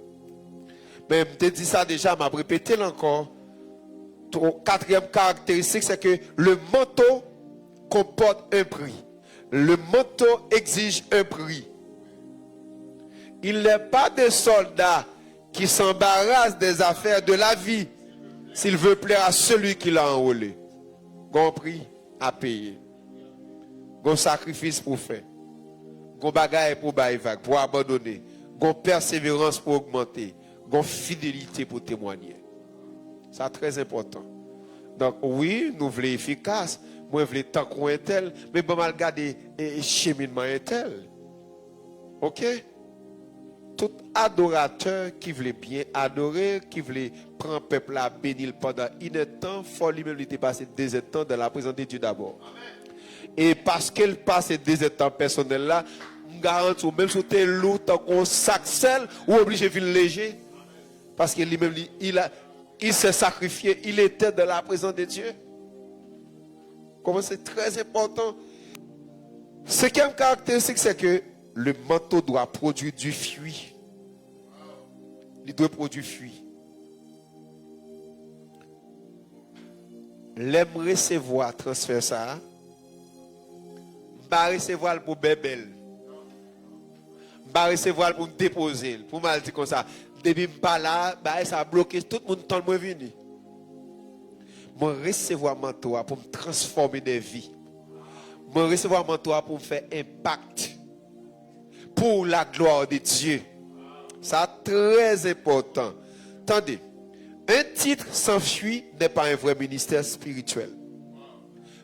Mais je te dis ça déjà, je vais répéter encore. Quatrième caractéristique, c'est que le manteau comporte un prix. Le manteau exige un prix. Il n'est pas des soldats qui s'embarrassent des affaires de la vie s'il veut plaire à celui qui l'a enrôlé. Un prix à payer. Un sacrifice pour faire. Un bagaille pour bailler, pour abandonner. Une persévérance pour augmenter. Une fidélité pour témoigner. C'est très important. Donc oui, nous voulons efficace. Moi, je veux tant qu'on est tel. Mais je vais regarder le cheminement est tel. Ok? Tout adorateur qui veut bien adorer, qui veut prendre le peuple à bénir pendant une temps, il faut lui-même passer des temps dans la présence de Dieu d'abord. Et parce qu'il passe des temps personnels là, je garantis, même si tu es lourd, tant qu'on sac sel, ou obligé de venir léger. Parce que lui-même, il s'est sacrifié, il était dans la présence de Dieu. Comment c'est très important. Cinquième caractéristique, c'est que le manteau doit produire du fruit. Il doit produire fruit. L'aime recevoir, transfert ça. Pas recevoir pour bébel. Pas recevoir pour me déposer. Pour mal dire comme ça. Depuis pas là, ça a bloqué tout le monde tant que je venu. Moi recevoir manteau pour me transformer des vies. Moi recevoir manteau pour me faire impact pour la gloire de Dieu. Ça très important. Attendez, un titre s'enfuit n'est pas un vrai ministère spirituel.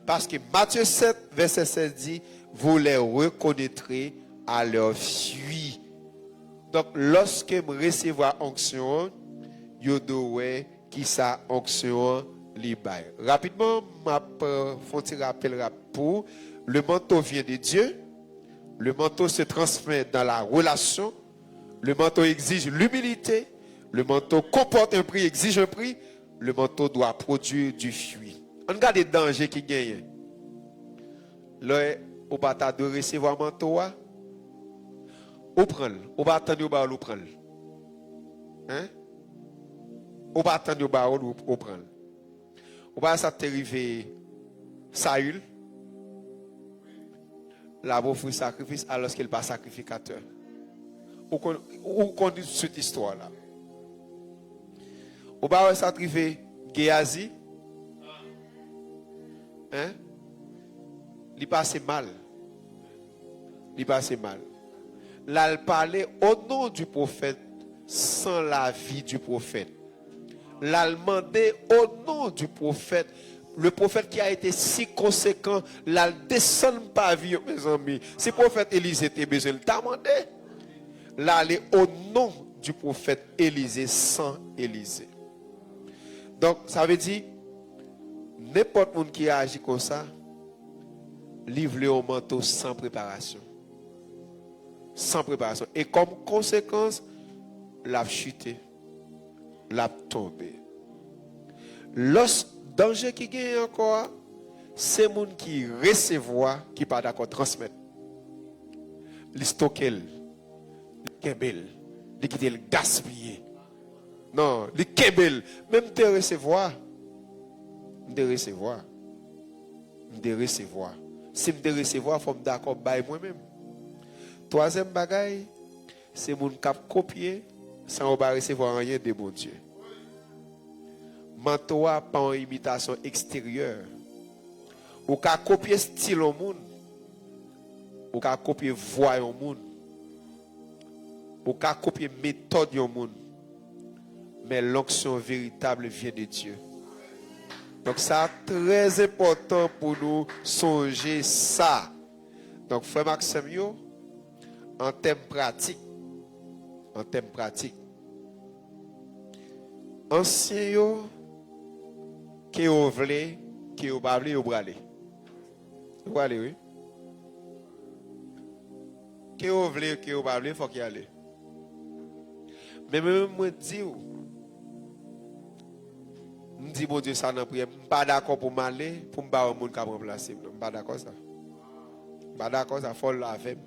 Parce que Matthieu 7, verset 16 dit, vous les reconnaîtrez à leur fruit. Donc, lorsque je recevoir onction, je dois qui sa onction libaye. Rapidement, je vais faire un rappel pour le manteau vient de Dieu. Le manteau se transmet dans la relation. Le manteau exige l'humilité. Le manteau comporte un prix, exige un prix. Le manteau doit produire du fruit. On regarde les dangers qui gagnent. Là, on va de recevoir un manteau. On prend. On va attendre au prendre. Hein? On va attendre au prendre. On va s'arriver Saül. Là, on fait sacrifice alors qu'il n'est pas sacrificateur. On connaît cette histoire-là. On va s'arriver Géasi. Hein? Il passe mal. Il passe mal. Là, il parlait au nom du prophète sans l'avis du prophète. Là, il demandait au nom du prophète. Le prophète qui a été si conséquent, là, il descend pas vie, mes amis. Si le prophète Élisée était besoin, il t'a demandé. Là, aller au nom du prophète Élisée sans Élisée. Donc, ça veut dire, n'importe monde qui agit comme ça, livre-le au manteau sans préparation. Sans préparation. Et comme conséquence, l'a chuté, l'a tombé. L'os danger qui gagne encore, c'est les gens qui recevoir, qui pas d'accord transmettre. Ils stockent, ils kebel, ils quittent le gaspiller. Non, ils kebel, même te recevoir. De recevoir. Si je recevoir, il faut me d'accord avec moi-même. Troisième bagaille, c'est les gens qui copier sans recevoir rien de bon Dieu. Manteau pas en imitation extérieure. Ou ka copier style au monde. Ou ka copier voix au monde. Ou ka copier méthode au monde. Mais l'onction véritable vient de Dieu. Donc ça très important pour nous songer ça. Donc frère Maxime yo, en thème pratique. Ancien yo qui vous voulez, qui vous pas voulez, vous bralez. Vous bralez, oui. Qui vous voulez, qui vous pas voulez, il faut qu'il y aille. Mais même moi dis je dis bon Dieu ça dans prière, je suis pas d'accord pour m'aller, pour me battre au monde qui a remplacé. Je suis pas d'accord ça. Je suis pas d'accord ça, faut laver.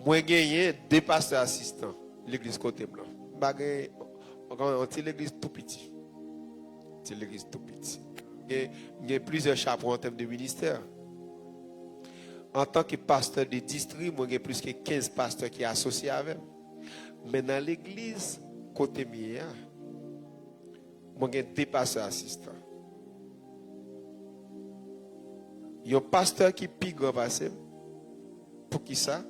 Moi gagné deux pasteurs assistants l'église côté blanc. On tient l'église tout petit. C'est l'église tout petit. Il y a plusieurs chapeaux en termes de ministère. En tant que pasteur de district, moi j'ai plus que 15 pasteurs qui sont associés avec. Mais dans l'église côté mien, moi j'ai deux pasteurs assistants. Il y a un pasteur qui pique grand passé. Pour qui ça?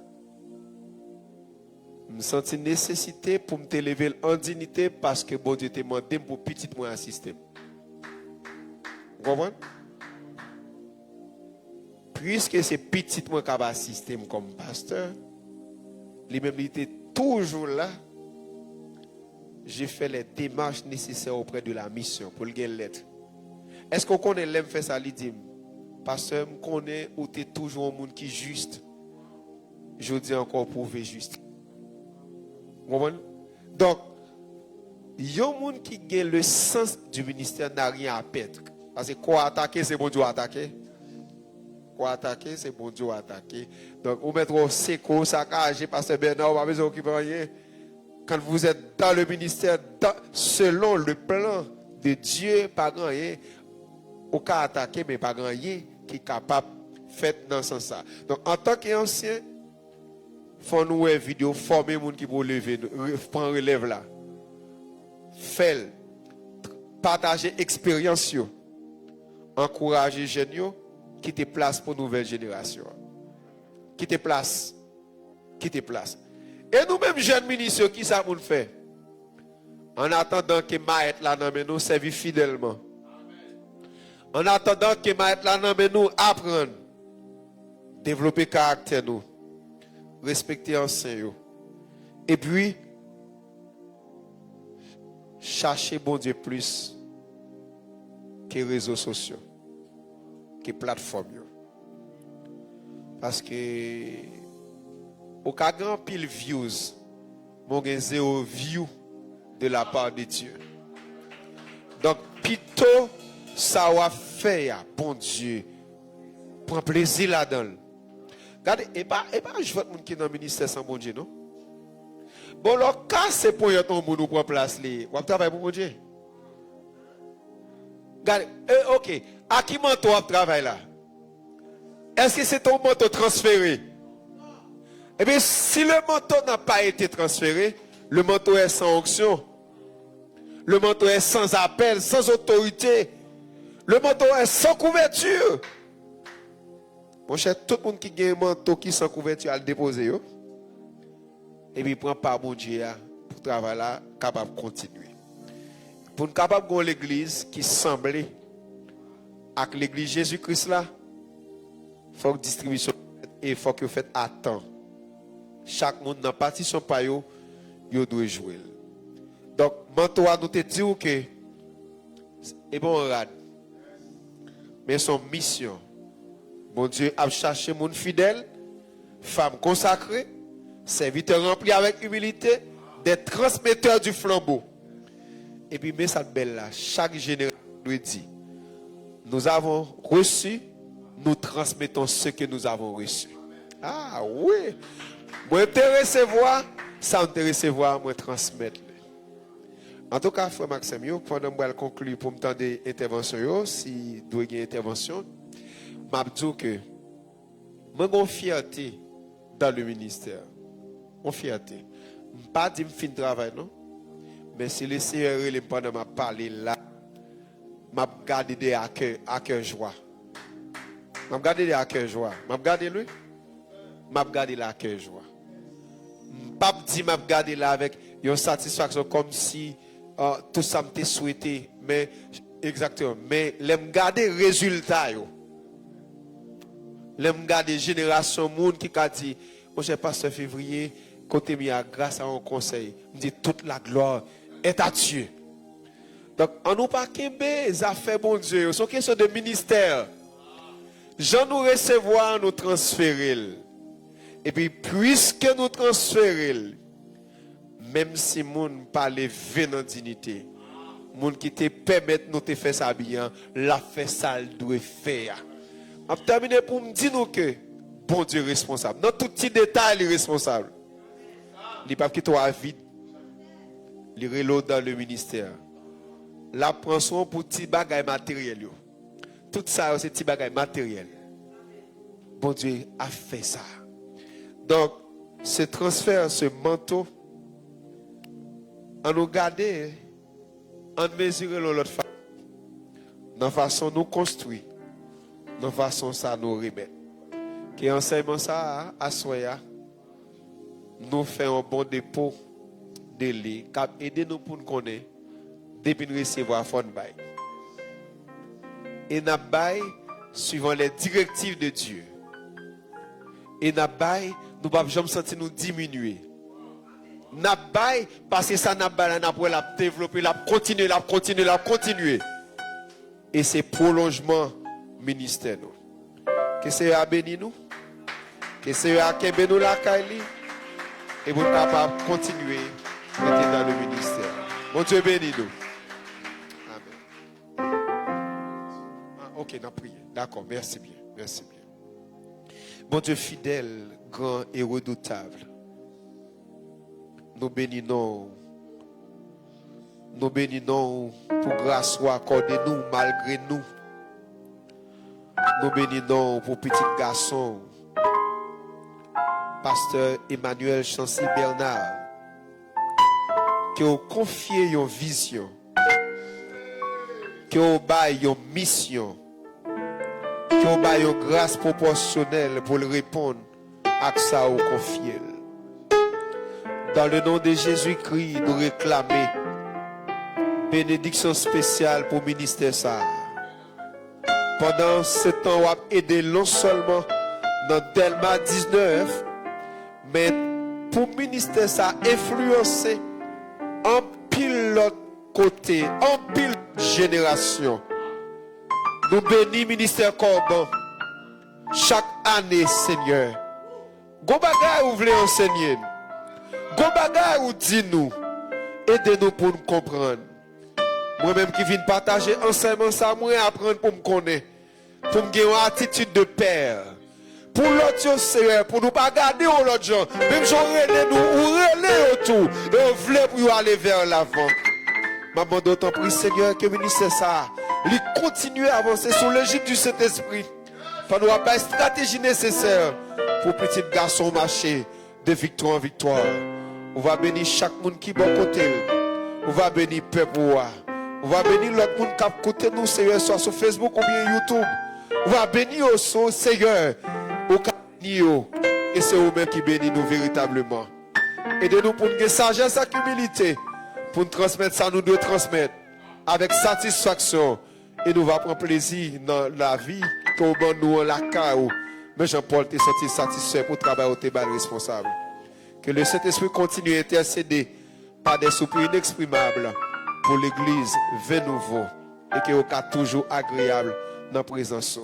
Je me sens une nécessité pour me lever en dignité parce que bon Dieu t'a demandé pour petit moi assister. Vous comprenez? Puisque c'est petit moi qui va assister comme pasteur, lui-même il était toujours là. J'ai fait les démarches nécessaires auprès de la mission pour le gagner lettre. Est-ce qu'on connaît l'aime faire ça? Il dit, pasteur, je connais où tu es toujours un monde qui est juste. Je dis encore prouver juste. Vous comprenez? Donc, il y a un monde qui gagne le sens du ministère n'a rien à perdre. Parce que quoi attaquer, c'est bon Dieu attaquer. Quoi attaquer, c'est bon Dieu attaquer. Donc, vous mettez au séco, saccagé, pasteur Bernard, on va besoin d'occuper rien. Quand vous êtes dans le ministère, selon le plan de Dieu, pas grand rien. Au cas attaquer, mais pas grand rien qui est capable de faire dans ce sens-là. Donc, en tant qu'ancien, il faut nous une vidéo, former les gens qui vont lever, prendre relève là. Faire, partager l'expérience, encourager les jeunes, qui te place pour une nouvelle génération. Qui te place. Et nous-mêmes, jeunes ministres, qui ça nous fait? En attendant que Maître là, nous serve fidèlement. En attendant que Maître là, nous apprendre, développer caractère nous. Respecter anciens. Et puis, chercher bon Dieu plus que les réseaux sociaux, que les plateformes. Parce que au cas grand pile views, mon gen zéro view de la part de Dieu. Donc plutôt ça va faire bon Dieu prend plaisir là-dedans. Regardez, et pas je vois monde qui dans le ministère sans bon Dieu non. Bon le cas c'est pour ton monde nous prend place les. On travaille pour bon Dieu. Regardez, OK, à qui manteau on travaille là? Est-ce que c'est ton manteau transféré? Eh bien, si le manteau n'a pas été transféré, le manteau est sans onction. Le manteau est sans appel, sans autorité. Le manteau est sans couverture. Mon cher, tout le monde qui a un manteau qui est sans couverture, à le déposer. Et puis, il prend par mon Dieu pour travailler là, capable de continuer. Pour nous capable de l'église qui semblait avec l'église Jésus-Christ là, il faut que distribution et il faut que vous faites à temps. Chaque monde dans la partition pa yo doit jouer. Donc, manteau a nous te dit que et bon rad. Mais son mission, mon Dieu a cherché monde fidèle, femme consacrée, serviteur rempli avec humilité, des transmetteurs du flambeau. Et puis, mais cette belle là, chaque génération lui dit, nous avons reçu, nous transmettons ce que nous avons reçu. Ah oui. Moi te recevoir, ça te recevoir, moi transmettre. En tout cas, frère Maxime, pendant que je conclue pour me tendre intervention, si doit y avoir intervention, je dis que moi j'ai une fierté dans le ministère. Une fierté. Je ne pas dire que je finis le travail, non? Mais si le Seigneur est pendant que je parle là, je garde à cœur joie. Je garde à cœur joie. Je garde lui. Je garde là à cœur joie. Pas dit m'a regarder là avec une satisfaction comme si tout ça m'était souhaité, mais exactement, mais l'aime garder résultat yo. L'aime garder génération monde qui a dit mon cher pasteur février côté mia grâce à un conseil, me dit toute la gloire est à Dieu. Donc on nous pas kembe les affaires bon Dieu, c'est une question de ministère. Jean nous recevoir, nous transférer. Et puis, puisque nous transférons, même si nous parlons de dignité, nous qui te permettent de nous faire ça bien, la fait ça, doit faire. Je vais terminer pour me dire que bon Dieu est responsable. Dans tout petit détail, il est responsable. Il n'est pas que toi vide. Il reload dans le ministère. La prend soin pour petits bagages matériels. Tout ça, c'est petits bagages matériels. Bon Dieu a fait ça. Donc, ce transfert, ce manteau, on nous garde, on mesure l'autre façon. Dans la façon nous construire, dans la façon ça nous remet. Qui enseignement ça à Soya, nous faisons un bon dépôt de lait, qui aide nous pour nous connaître, depuis nous recevoir fond bail. Et nous bail suivant les directives de Dieu. Et nous bail nous ne pouvons jamais sentir nous diminuer. Nous bail parce que ça n'a pas la développer, la continuer. Et c'est prolongement ministère nous. Que c'est à bénir nous. Que c'est à kembe nous la kaili. Et vous êtes capable de continuer à être dans le ministère. Mon Dieu bénit nous. Amen. Ok, on a prié. D'accord, merci bien. Merci bien. Mon Dieu fidèle, grand et redoutable, nous bénissons pour grâce soit accordée nous malgré nous. Nous bénissons pour petit garçon, pasteur Emmanuel Chancy Bernard, qui a confié une vision, qui a baillé une mission, qui a baillé une grâce proportionnelle pour le répondre à ça au confié. Dans le nom de Jésus-Christ, nous réclamons bénédiction spéciale pour le ministère ça. Pendant ce temps, on a aidé non seulement dans Delma 19, mais pour le ministère ça influencer en pile l'autre côté, en pile génération. Nous bénissons ministère Corban chaque année, Seigneur. Go bagay ou voulez enseigner. Go bagay ou dit nous. Aidez-nous pour nous comprendre. Moi-même qui viens partager enseignement ça, moi apprendre pour me connaître. Pour me gagner une attitude de père. Pour l'autre, Seigneur, pour nous pas garder l'autre gens. Même si on relève nous, ou relève autour. Et on voulait pour aller vers l'avant. Maman, d'autant prie, Seigneur, que ministère ça, lui continue à avancer sous l'égide du Saint-Esprit. Pour nous avoir une stratégie nécessaire pour petit garçon marcher de victoire en victoire. On va bénir chaque monde qui est bon côté. On va bénir le peuple. On va bénir l'autre monde qui a côté nous, Seigneur, soit sur Facebook ou bien YouTube. On va bénir aussi, Seigneur, au bénir. Et c'est vous-même qui bénissez nous véritablement. Aidez-nous pour une sagesse et humilité. Pour nous transmettre ça, nous devons transmettre avec satisfaction. Et nous va prendre plaisir dans la vie qu'on nous en la caille. Mais Jean-Paul t'est senti satisfait pour travailler au débat responsable. Que le Saint-Esprit continue à intercéder par des soupirs inexprimables pour l'Église vers nouveau. Et que au cas toujours agréable dans la présence.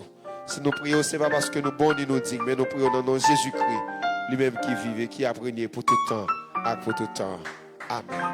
Si nous prions, ce n'est pas parce que nous bons nous dignes, mais nous prions dans le nom de Jésus-Christ, lui-même qui vive et qui a régné pour tout temps et pour tout temps. Amen.